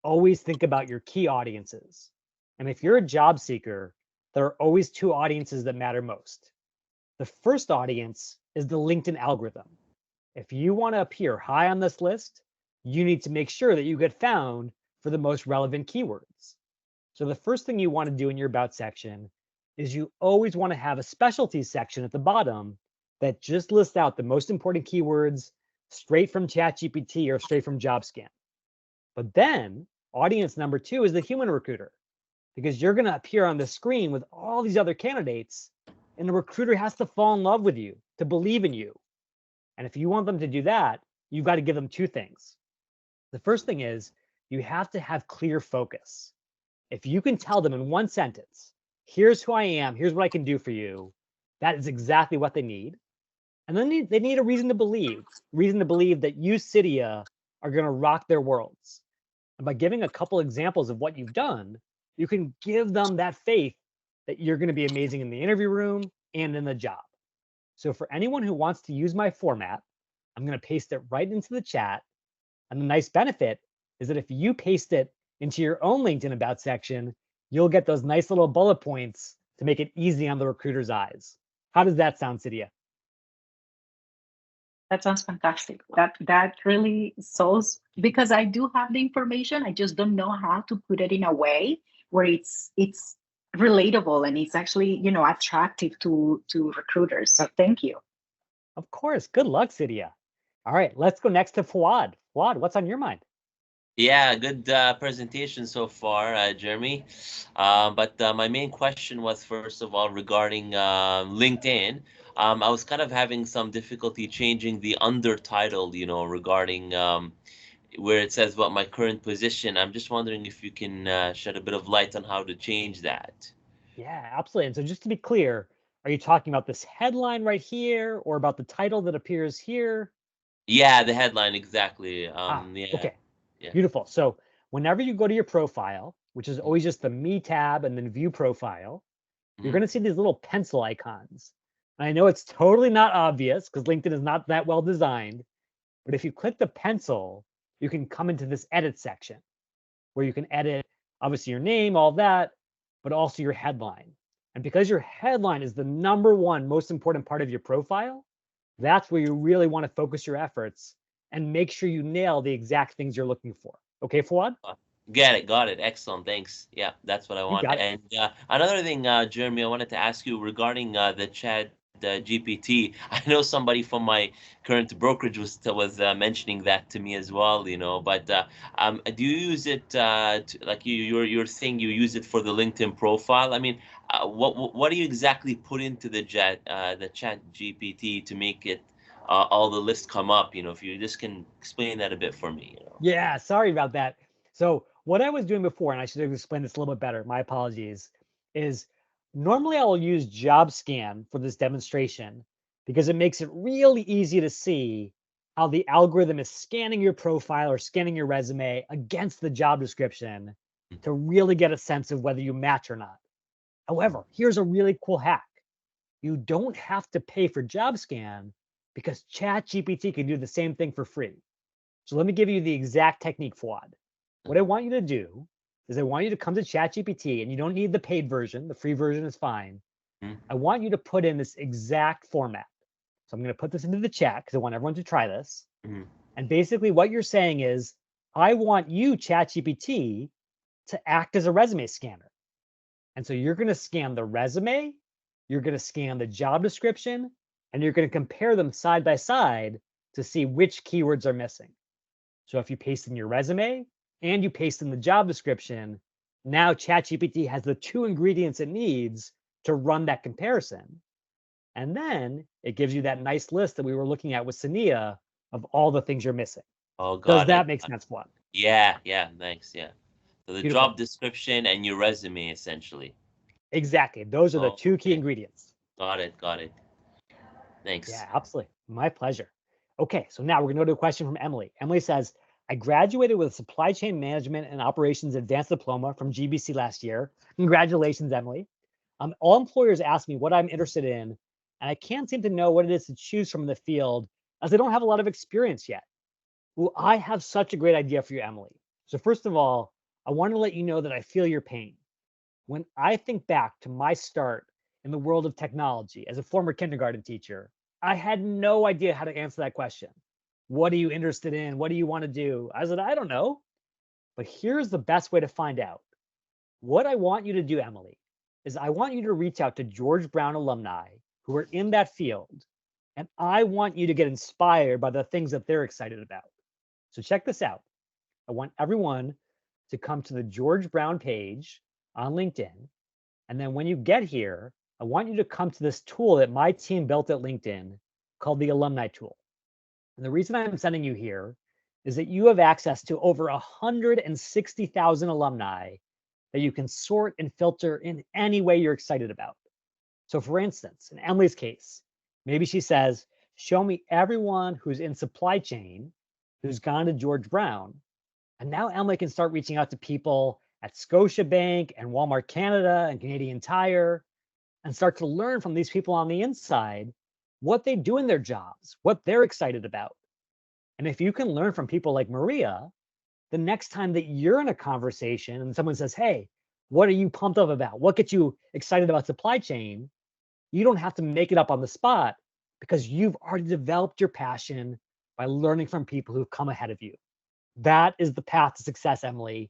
always think about your key audiences. And if you're a job seeker, there are always 2 audiences that matter most. The first audience is the LinkedIn algorithm. If you want to appear high on this list, you need to make sure that you get found for the most relevant keywords. So the first thing you want to do in your about section is you always want to have a specialties section at the bottom that just lists out the most important keywords straight from ChatGPT or straight from JobScan. But then audience number 2 is the human recruiter, because you're going to appear on the screen with all these other candidates and the recruiter has to fall in love with you, to believe in you. And if you want them to do that, you've got to give them 2 things. The first thing is you have to have clear focus. If you can tell them in one sentence, here's who I am, here's what I can do for you, that is exactly what they need. And then they need a reason to believe that you, Cydia, are going to rock their worlds. And by giving a couple examples of what you've done, you can give them that faith that you're going to be amazing in the interview room and in the job. So for anyone who wants to use my format, I'm going to paste it right into the chat. And the nice benefit is that if you paste it into your own LinkedIn about section, you'll get those nice little bullet points to make it easy on the recruiter's eyes. How does that sound, Cydia? That sounds fantastic. That really solves, because I do have the information. I just don't know how to put it in a way where it's relatable and it's actually, attractive to recruiters. So thank you. Of course. Good luck, Cydia. All right, let's go next to Fawad. Fawad, what's on your mind? Yeah, good presentation so far, Jeremy. But my main question was, first of all, regarding LinkedIn. I was kind of having some difficulty changing the under title, regarding where it says about my current position. I'm just wondering if you can shed a bit of light on how to change that. Yeah, absolutely. And so just to be clear, are you talking about this headline right here or about the title that appears here? Yeah, the headline, exactly. Yeah, Okay, yeah. beautiful. So whenever you go to your profile, which is always just the Me tab and then View Profile, you're going to see these little pencil icons. And I know it's totally not obvious because LinkedIn is not that well designed, but if you click the pencil, you can come into this edit section where you can edit, obviously, your name, all that, but also your headline. And because your headline is the #1 most important part of your profile, that's where you really want to focus your efforts and make sure you nail the exact things you're looking for. Okay, Fawad? Got it. Excellent. Thanks. Yeah, that's what I You want. got it. And another thing, Jeremy, I wanted to ask you regarding the chat GPT. I know somebody from my current brokerage was mentioning that to me as well. But do you use it like your thing? You use it for the LinkedIn profile? I mean, what do you exactly put into the chat GPT to make it all the lists come up? If you just can explain that a bit for me. Yeah, sorry about that. So what I was doing before, and I should have explained this a little bit better, my apologies, is normally I'll use Job Scan for this demonstration because it makes it really easy to see how the algorithm is scanning your profile or scanning your resume against the job description to really get a sense of whether you match or not. However, here's a really cool hack. You don't have to pay for Job Scan because ChatGPT can do the same thing for free. So let me give you the exact technique, Fawad. What I want you to do is I want you to come to ChatGPT, and you don't need the paid version. The free version is fine. I want you to put in this exact format. So I'm going to put this into the chat because I want everyone to try this. And basically what you're saying is, I want you, ChatGPT, to act as a resume scanner. And so you're going to scan the resume, you're going to scan the job description, and you're going to compare them side by side to see which keywords are missing. So if you paste in your resume and you paste in the job description, now ChatGPT has the 2 ingredients it needs to run that comparison. And then it gives you that nice list that we were looking at with Sania of all the things you're missing. Oh, Does got it. that make sense, Fawad? Yeah, thanks. Yeah. So the Beautiful. job description and your resume, essentially. Exactly. Those are the 2 key ingredients. Got it. Thanks. Yeah, absolutely. My pleasure. Okay, so now we're going to go to a question from Emily. Emily says, I graduated with a supply chain management and operations advanced diploma from GBC last year. Congratulations, Emily. All employers ask me what I'm interested in, and I can't seem to know what it is to choose from in the field as I don't have a lot of experience yet. Well, I have such a great idea for you, Emily. So first of all, I want to let you know that I feel your pain. When I think back to my start in the world of technology as a former kindergarten teacher, I had no idea how to answer that question. What are you interested in? What do you want to do? I said, I don't know. But here's the best way to find out. What I want you to do, Emily, is I want you to reach out to George Brown alumni who are in that field. And I want you to get inspired by the things that they're excited about. So check this out. I want everyone to come to the George Brown page on LinkedIn. And then when you get here, I want you to come to this tool that my team built at LinkedIn called the Alumni tool. And the reason I'm sending you here is that you have access to over 160,000 alumni that you can sort and filter in any way you're excited about. So for instance, in Emily's case, maybe she says, show me everyone who's in supply chain who's gone to George Brown. And now Emily can start reaching out to people at Scotiabank and Walmart Canada and Canadian Tire and start to learn from these people on the inside what they do in their jobs, what they're excited about. And if you can learn from people like Maria, the next time that you're in a conversation and someone says, hey, What are you pumped up about? What gets you excited about supply chain? You don't have to make it up on the spot because you've already developed your passion by learning from people who've come ahead of you. That is the path to success, Emily.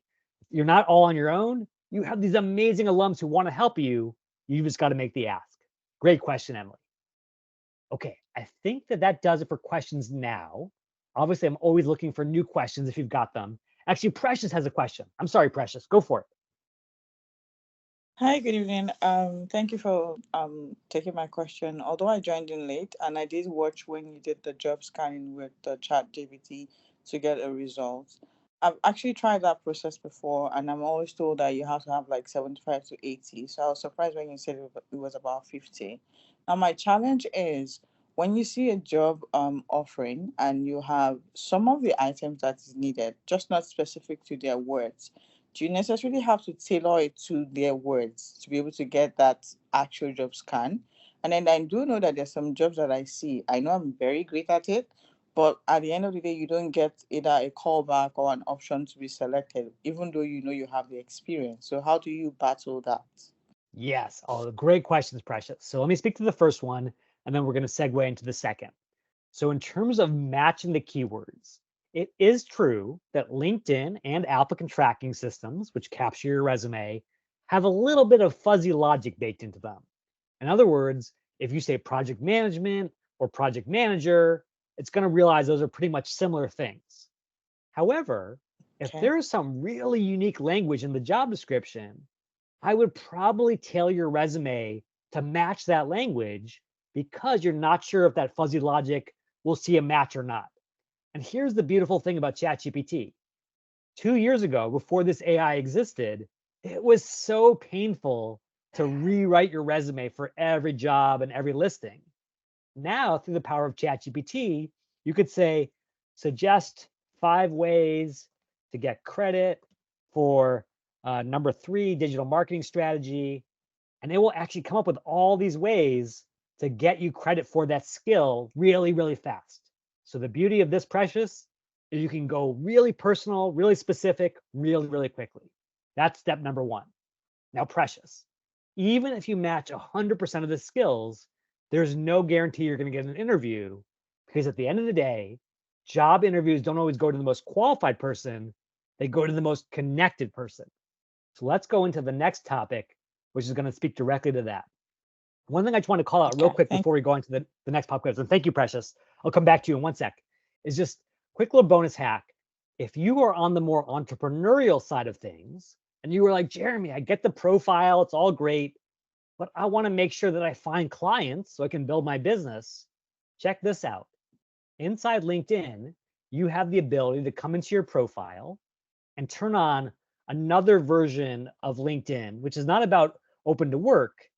You're not all on your own. You have these amazing alums who want to help you. You just got to make the ask. Great question, Emily. Okay, I think that does it for questions now. Obviously, I'm always looking for new questions if you've got them. Actually, Precious has a question. I'm sorry, Precious. Go for it. Hi, good evening. Thank you for taking my question. Although I joined in late and I did watch when you did the job scanning with the chat GPT to get a result. I've actually tried that process before and I'm always told that you have to have like 75 to 80. So I was surprised when you said it was about 50. Now my challenge is when you see a job offering and you have some of the items that is needed, just not specific to their words, do you necessarily have to tailor it to their words to be able to get that actual job scan? And then I do know that there's some jobs that I see. I know I'm very great at it, but at the end of the day, you don't get either a callback or an option to be selected, even though you know you have the experience. So how do you battle that? Yes, all great questions, Precious. So let me speak to the first one, and then we're going to segue into the second. So in terms of matching the keywords, it is true that LinkedIn and applicant tracking systems, which capture your resume, have a little bit of fuzzy logic baked into them. In other words, if you say project management or project manager, it's going to realize those are pretty much similar things. However, if Okay. there is some really unique language in the job description, I would probably tailor your resume to match that language because you're not sure if that fuzzy logic will see a match or not. And here's the beautiful thing about ChatGPT. 2 years ago, before this AI existed, it was so painful to rewrite your resume for every job and every listing. Now, through the power of ChatGPT, you could say, suggest 5 ways to get credit for number 3 digital marketing strategy. And it will actually come up with all these ways to get you credit for that skill really, really fast. So the beauty of this, Precious, is you can go really personal, really specific, really, really quickly. That's step number 1. Now, Precious, even if you match 100% of the skills, there's no guarantee you're going to get an interview because at the end of the day, job interviews don't always go to the most qualified person, they go to the most connected person. So let's go into the next topic, which is going to speak directly to that. One thing I just want to call out real quick before we go into the next pop quiz, and thank you, Precious. I'll come back to you in 1 sec, is just quick little bonus hack. If you are on the more entrepreneurial side of things, and you were like, Jeremy, I get the profile, it's all great, but I want to make sure that I find clients so I can build my business. Check this out. Inside LinkedIn, you have the ability to come into your profile and turn on another version of LinkedIn, which is not about open to work,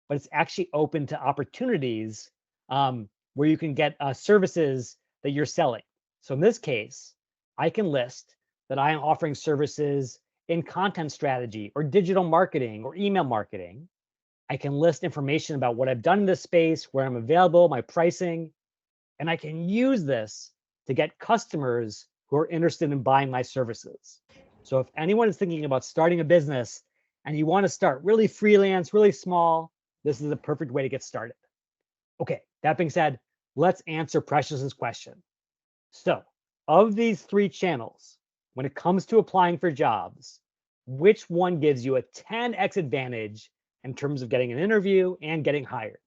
but it's actually open to opportunities where you can get services that you're selling. So in this case, I can list that I am offering services in content strategy or digital marketing or email marketing. I can list information about what I've done in this space, where I'm available, my pricing, and I can use this to get customers who are interested in buying my services. So if anyone is thinking about starting a business and you want to start really freelance, really small, this is a perfect way to get started. Okay, that being said, let's answer Precious's question. So of these 3 channels, when it comes to applying for jobs, which one gives you a 10x advantage in terms of getting an interview and getting hired?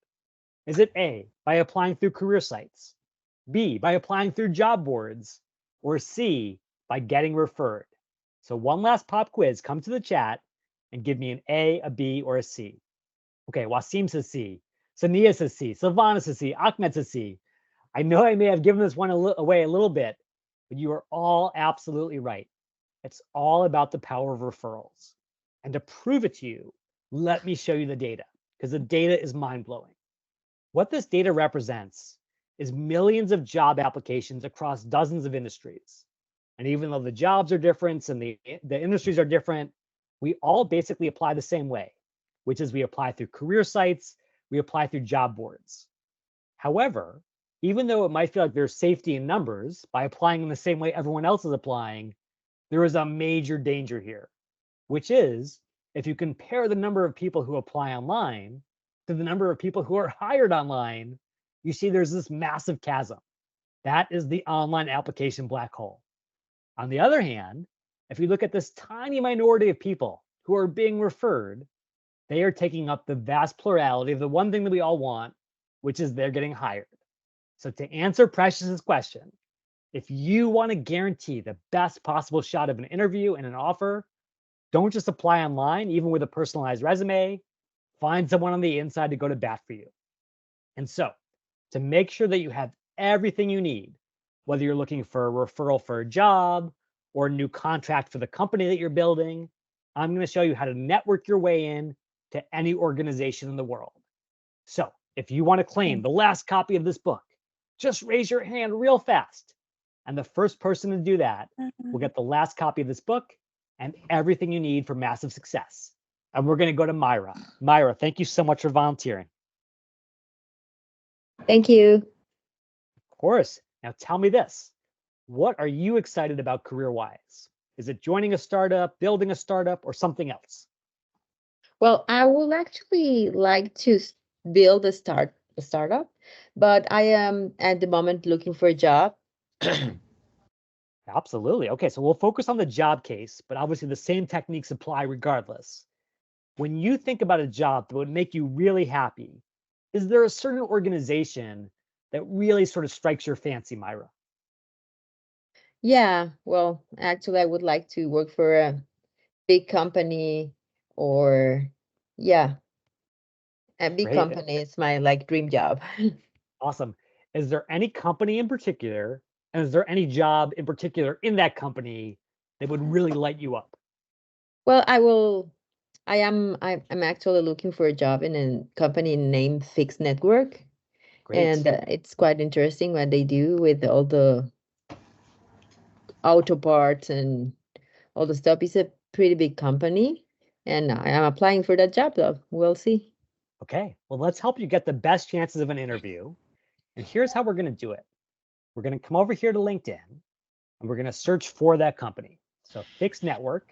Is it A, by applying through career sites, B, by applying through job boards, or C, by getting referred? So one last pop quiz, come to the chat and give me an A, a B, or a C. Okay, Wasim says C, Sania says C, Silvana says C, Ahmed says C. I know I may have given this one away a little bit, but you are all absolutely right. It's all about the power of referrals. And to prove it to you, let me show you the data, because the data is mind-blowing. What this data represents is millions of job applications across dozens of industries. And even though the jobs are different and the industries are different, we all basically apply the same way, which is we apply through career sites, we apply through job boards. However, even though it might feel like there's safety in numbers by applying in the same way everyone else is applying, there is a major danger here, which is if you compare the number of people who apply online to the number of people who are hired online, you see there's this massive chasm. That is the online application black hole. On the other hand, if you look at this tiny minority of people who are being referred, they are taking up the vast plurality of the one thing that we all want, which is they're getting hired. So to answer Precious's question, if you want to guarantee the best possible shot of an interview and an offer, don't just apply online, even with a personalized resume. Find someone on the inside to go to bat for you. And so, to make sure that you have everything you need, whether you're looking for a referral for a job or a new contract for the company that you're building, I'm going to show you how to network your way in to any organization in the world. So, if you want to claim the last copy of this book, just raise your hand real fast. And the first person to do that will get the last copy of this book and everything you need for massive success. And we're going to go to Myra. Myra, thank you so much for volunteering. Thank you. Of course. Now tell me this. What are you excited about career-wise? Is it joining a startup, building a startup, or something else? Well, I would actually like to build a startup, but I am at the moment looking for a job. Absolutely. Okay, so we'll focus on the job case, but obviously the same techniques apply regardless. When you think about a job that would make you really happy, is there a certain organization that really sort of strikes your fancy, Myra? Yeah, well, actually, I would like to work for a big company or, yeah, a big Great. company is my dream job. Awesome. Is there any company in particular, and is there any job in particular in that company that would really light you up? Well, I'm actually looking for a job in a company named Fixed Network. Great. And it's quite interesting what they do with all the auto parts and all the stuff. It's a pretty big company, and I'm applying for that job, though. We'll see. Okay, well, let's help you get the best chances of an interview. And here's how we're going to do it. We're going to come over here to LinkedIn, and we're going to search for that company. So Fixed Network.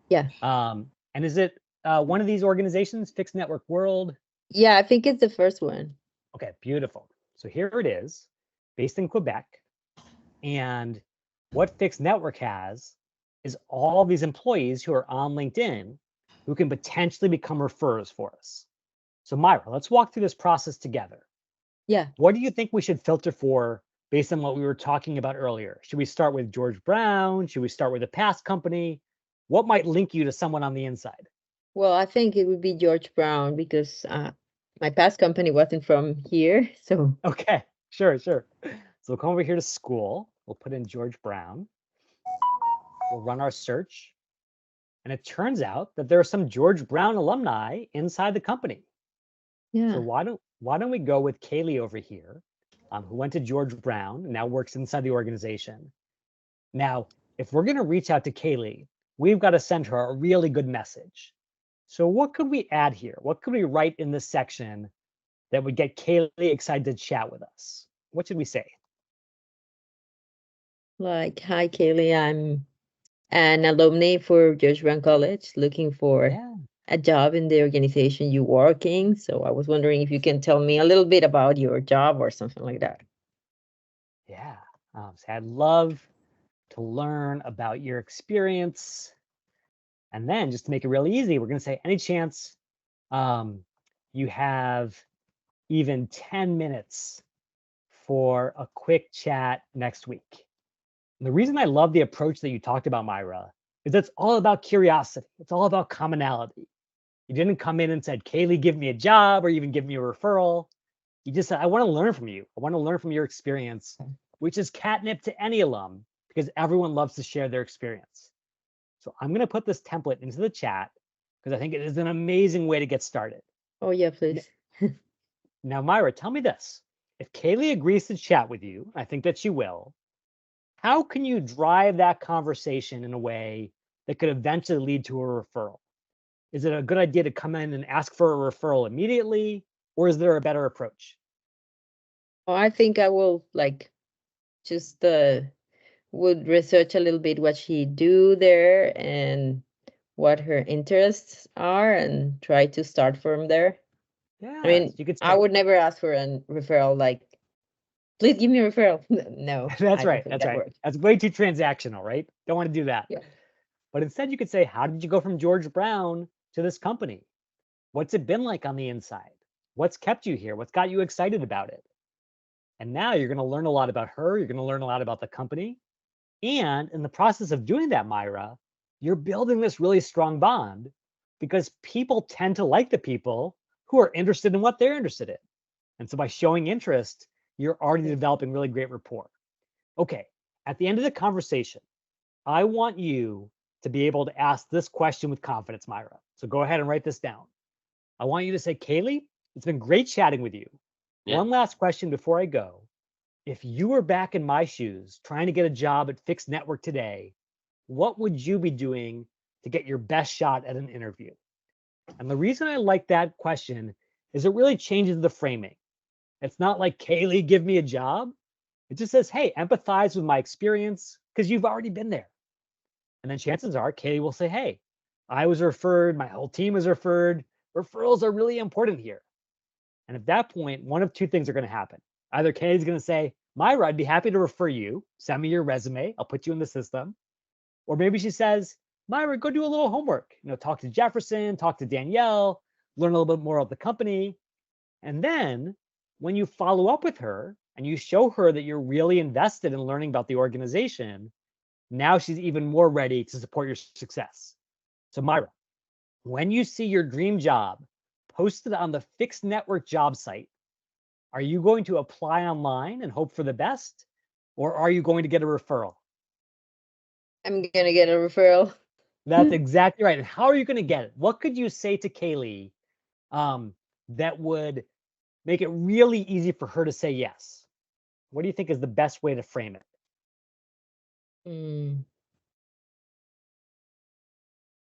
Yeah. And is it one of these organizations, Fixed Network World? Yeah, I think it's the first one. Okay, beautiful. So here it is, based in Quebec. And what Fixed Network has is all these employees who are on LinkedIn who can potentially become referrers for us. So Myra, let's walk through this process together. Yeah. What do you think we should filter for based on what we were talking about earlier? Should we start with George Brown? Should we start with a past company? What might link you to someone on the inside? Well, I think it would be George Brown because my past company wasn't from here. So Okay, sure. So we'll come over here to school. We'll put in George Brown. We'll run our search. And it turns out that there are some George Brown alumni inside the company. yeah. So why don't we go with Kaylee over here, who went to George Brown and now works inside the organization. Now, if we're going to reach out to Kaylee, we've got to send her a really good message. So what could we add here? What could we write in this section that would get Kaylee excited to chat with us? What should we say? Like, hi, Kaylee. I'm an alumni for George Brown College looking for a job in the organization you work in. So I was wondering if you can tell me a little bit about your job or something like that. Yeah. So I'd love to learn about your experience. And then just to make it really easy, we're going to say, any chance you have even 10 minutes for a quick chat next week? And the reason I love the approach that you talked about, Myra, is it's all about curiosity. It's all about commonality. You didn't come in and said, Kaylee, give me a job or even give me a referral. You just said, I want to learn from you. I want to learn from your experience, which is catnip to any alum because everyone loves to share their experience. So I'm going to put this template into the chat because I think it is an amazing way to get started. Oh, yeah, please. Now, Myra, tell me this. If Kaylee agrees to chat with you, I think that she will, how can you drive that conversation in a way that could eventually lead to a referral? Is it a good idea to come in and ask for a referral immediately, or is there a better approach? Oh, I think I will just would research a little bit what she do there and what her interests are and try to start from there. Yeah, I mean, you could I say would never ask for a referral like, please give me a referral. No, that's I don't right. think That's that right. works. That's way too transactional, right? Don't want to do that. Yeah. But instead, you could say, how did you go from George Brown to this company? What's it been like on the inside? What's kept you here? What's got you excited about it? And now you're going to learn a lot about her. You're going to learn a lot about the company. And in the process of doing that, Myra, you're building this really strong bond because people tend to like the people who are interested in what they're interested in. And so by showing interest, you're already developing really great rapport. Okay, at the end of the conversation, I want you to be able to ask this question with confidence, Myra. So go ahead and write this down. I want you to say, Kaylee, it's been great chatting with you. Yeah. One last question before I go. If you were back in my shoes trying to get a job at Fixed Network today, what would you be doing to get your best shot at an interview? And the reason I like that question is it really changes the framing. It's not like, Kaylee, give me a job. It just says, hey, empathize with my experience because you've already been there. And then chances are Kaylee will say, hey, I was referred, my whole team was referred. Referrals are really important here. And at that point, one of two things are going to happen. Either Kaylee's going to say, Myra, I'd be happy to refer you. Send me your resume. I'll put you in the system. Or maybe she says, Myra, go do a little homework. Talk to Jefferson, talk to Danielle, learn a little bit more of the company. And then when you follow up with her and you show her that you're really invested in learning about the organization, now she's even more ready to support your success. So Myra, when you see your dream job posted on the Fixed Network job site, are you going to apply online and hope for the best? Or are you going to get a referral? I'm going to get a referral. That's exactly right. And how are you going to get it? What could you say to Kaylee that would make it really easy for her to say yes? What do you think is the best way to frame it?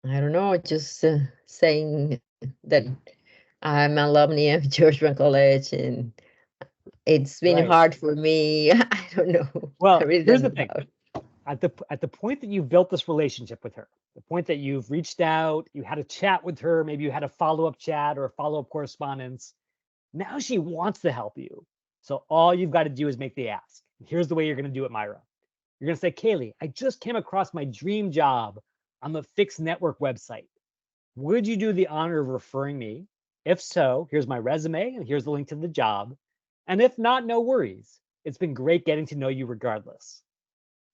I don't know, just saying that I'm alumni of George Brown College and it's been Right. hard for me. I don't know. Well, I really here's the don't thing. know. At the point that you've built this relationship with her, the point that you've reached out, you had a chat with her, maybe you had a follow-up chat or a follow-up correspondence. Now she wants to help you. So all you've got to do is make the ask. Here's the way you're going to do it, Myra. You're going to say, Kaylee, I just came across my dream job on the Fixed Network website. Would you do the honor of referring me? If so, here's my resume and here's the link to the job. And if not, no worries. It's been great getting to know you regardless.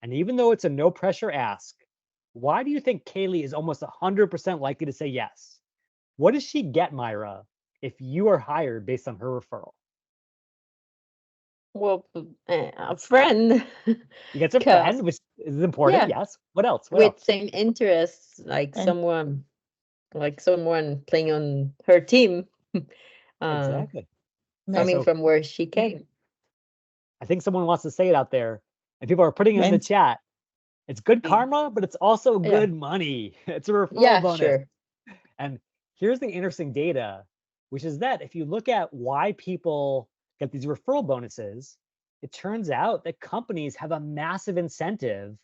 And even though it's a no pressure ask, why do you think Kaylee is almost 100% likely to say yes? What does she get, Myra, if you are hired based on her referral? Well, a friend. You get a 'Cause, friend, which is important. yeah, Yes. What else? What with else? same interests, like And someone playing on her team, Exactly. coming So from where she came. I think someone wants to say it out there, and people are putting it in the ment- chat. It's good karma, but it's also Yeah. good money. It's a referral Yeah, bonus. sure. And here's the interesting data, which is that if you look at why people get these referral bonuses, it turns out that companies have a massive incentive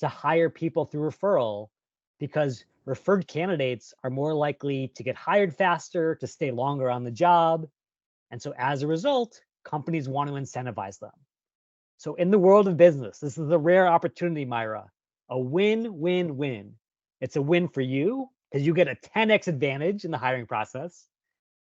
to hire people through referral because referred candidates are more likely to get hired faster, to stay longer on the job. And so as a result, companies want to incentivize them. So in the world of business, this is a rare opportunity, Myra, a win-win-win. It's a win for you because you get a 10x advantage in the hiring process.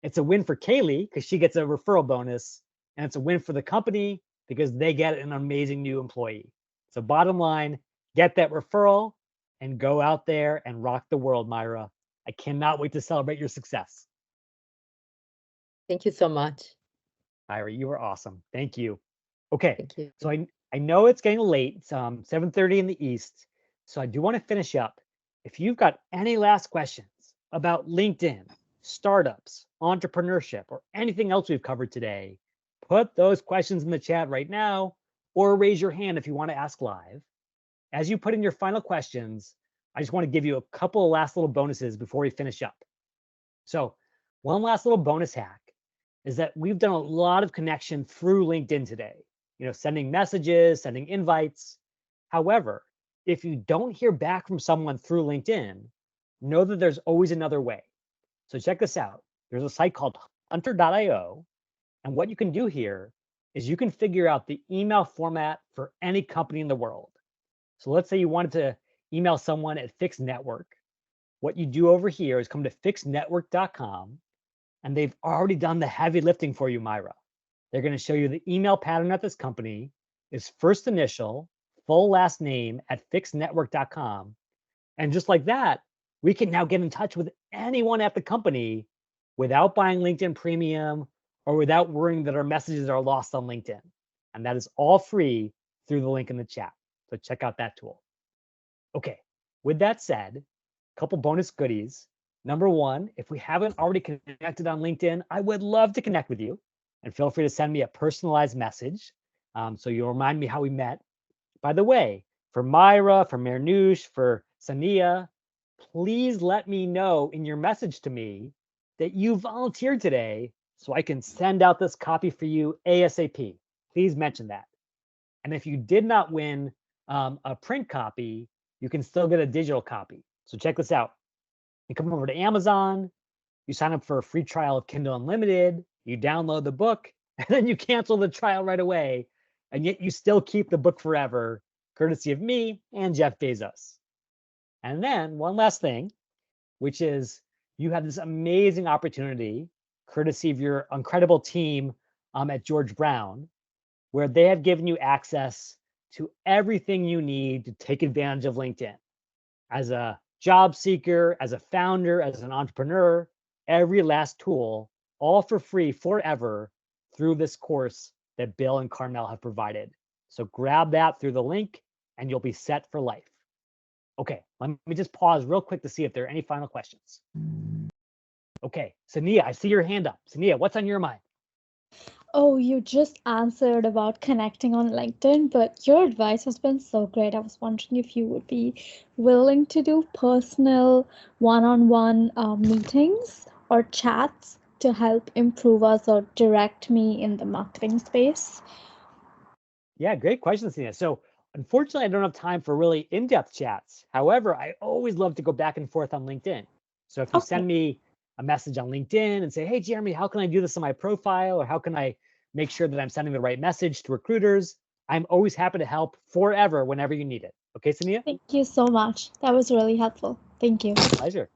It's a win for Kaylee because she gets a referral bonus. And it's a win for the company because they get an amazing new employee. So bottom line, get that referral and go out there and rock the world, Myra. I cannot wait to celebrate your success. Thank you so much. Myra, you were awesome. Thank you. Okay, Thank you. so I know it's getting late. It's 7:30 in the East. So I do want to finish up. If you've got any last questions about LinkedIn, startups, entrepreneurship, or anything else we've covered today, put those questions in the chat right now, or raise your hand if you want to ask live. As you put in your final questions, I just want to give you a couple of last little bonuses before we finish up. So one last little bonus hack is that we've done a lot of connection through LinkedIn today, sending messages, sending invites. However, if you don't hear back from someone through LinkedIn, know that there's always another way. So check this out. There's a site called hunter.io. And what you can do here is you can figure out the email format for any company in the world. So let's say you wanted to email someone at Fixed Network. What you do over here is come to fixednetwork.com, and they've already done the heavy lifting for you, Myra. They're going to show you the email pattern at this company is first initial, full last name at fixednetwork.com. And just like that, we can now get in touch with anyone at the company without buying LinkedIn Premium or without worrying that our messages are lost on LinkedIn. And that is all free through the link in the chat. So check out that tool. Okay, with that said, a couple bonus goodies. Number one, if we haven't already connected on LinkedIn, I would love to connect with you. And feel free to send me a personalized message so you'll remind me how we met. By the way, for Myra, for Marnouche, for Sania, please let me know in your message to me that you volunteered today so I can send out this copy for you ASAP. Please mention that. And if you did not win a print copy, you can still get a digital copy. So check this out. You come over to Amazon, you sign up for a free trial of Kindle Unlimited, you download the book, and then you cancel the trial right away. And yet you still keep the book forever, courtesy of me and Jeff Bezos. And then one last thing, which is you have this amazing opportunity, courtesy of your incredible team at George Brown, where they have given you access to everything you need to take advantage of LinkedIn. As a job seeker, as a founder, as an entrepreneur, every last tool, all for free forever through this course that Bill and Carmel have provided. So grab that through the link and you'll be set for life. Okay, let me just pause real quick to see if there are any final questions. Okay, Sania, I see your hand up. Sania, what's on your mind? Oh, you just answered about connecting on LinkedIn, but your advice has been so great. I was wondering if you would be willing to do personal one-on-one meetings or chats to help improve us or direct me in the marketing space. Yeah, great question, Sania. So unfortunately, I don't have time for really in-depth chats. However, I always love to go back and forth on LinkedIn. So if you send me a message on LinkedIn and say, hey, Jeremy, how can I do this on my profile? Or how can I make sure that I'm sending the right message to recruiters? I'm always happy to help forever, whenever you need it. Okay, Sania? Thank you so much. That was really helpful. Thank you. Pleasure.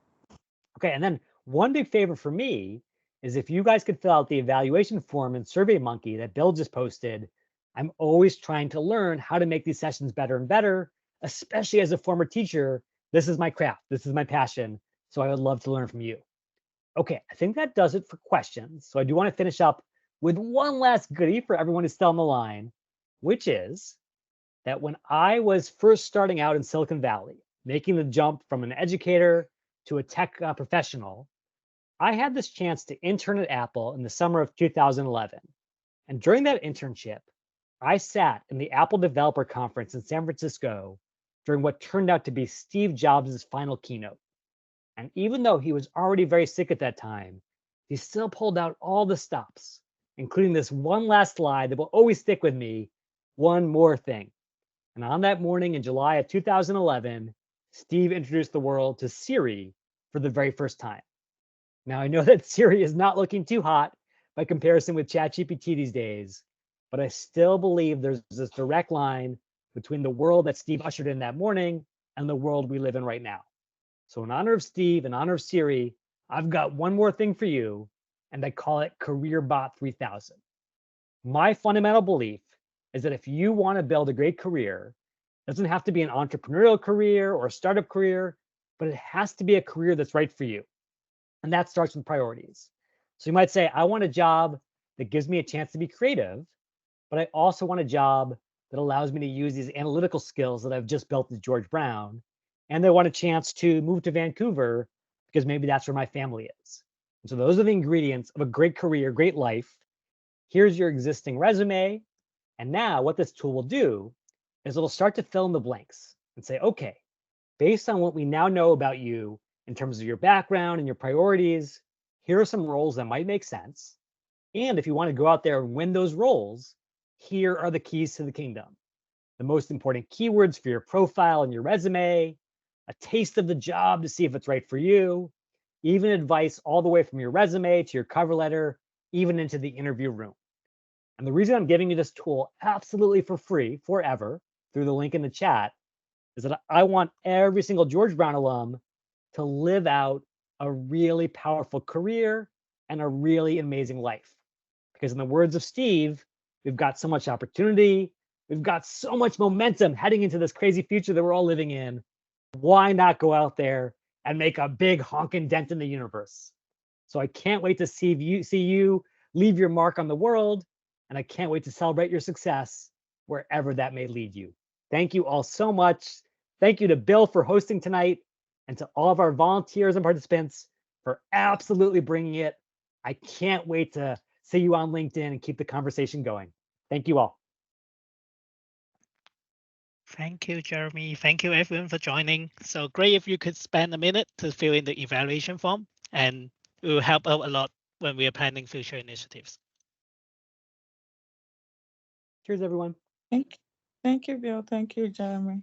Okay, and then one big favor for me is if you guys could fill out the evaluation form in SurveyMonkey that Bill just posted. I'm always trying to learn how to make these sessions better and better, especially as a former teacher. This is my craft. This is my passion. So I would love to learn from you. Okay, I think that does it for questions. So I do want to finish up with one last goodie for everyone who's still on the line, which is that when I was first starting out in Silicon Valley, making the jump from an educator to a tech professional, I had this chance to intern at Apple in the summer of 2011. And during that internship, I sat in the Apple Developer Conference in San Francisco during what turned out to be Steve Jobs' final keynote. And even though he was already very sick at that time, he still pulled out all the stops, including this one last slide that will always stick with me, one more thing. And on that morning in July of 2011, Steve introduced the world to Siri for the very first time. Now, I know that Siri is not looking too hot by comparison with ChatGPT these days, but I still believe there's this direct line between the world that Steve ushered in that morning and the world we live in right now. So in honor of Steve, in honor of Siri, I've got one more thing for you, and I call it CareerBot 3000. My fundamental belief is that if you want to build a great career, it doesn't have to be an entrepreneurial career or a startup career, but it has to be a career that's right for you. And that starts with priorities. So you might say, I want a job that gives me a chance to be creative, but I also want a job that allows me to use these analytical skills that I've just built at George Brown. And I want a chance to move to Vancouver because maybe that's where my family is. And so those are the ingredients of a great career, great life. Here's your existing resume. And now what this tool will do is it'll start to fill in the blanks and say, okay, based on what we now know about you in terms of your background and your priorities, here are some roles that might make sense. And if you want to go out there and win those roles, here are the keys to the kingdom. The most important keywords for your profile and your resume, a taste of the job to see if it's right for you, even advice all the way from your resume to your cover letter, even into the interview room. And the reason I'm giving you this tool absolutely for free forever through the link in the chat is that I want every single George Brown alum to live out a really powerful career and a really amazing life. Because in the words of Steve, we've got so much opportunity, we've got so much momentum heading into this crazy future that we're all living in. Why not go out there and make a big honking dent in the universe? So I can't wait to see you leave your mark on the world, and I can't wait to celebrate your success wherever that may lead you. Thank you all so much. Thank you to Bill for hosting tonight, and to all of our volunteers and participants for absolutely bringing it. I can't wait to see you on LinkedIn and keep the conversation going. Thank you all. Thank you, Jeremy. Thank you, everyone, for joining. So great if you could spend a minute to fill in the evaluation form, and it will help out a lot when we are planning future initiatives. Cheers, everyone. Thank you, Bill. Thank you, Jeremy.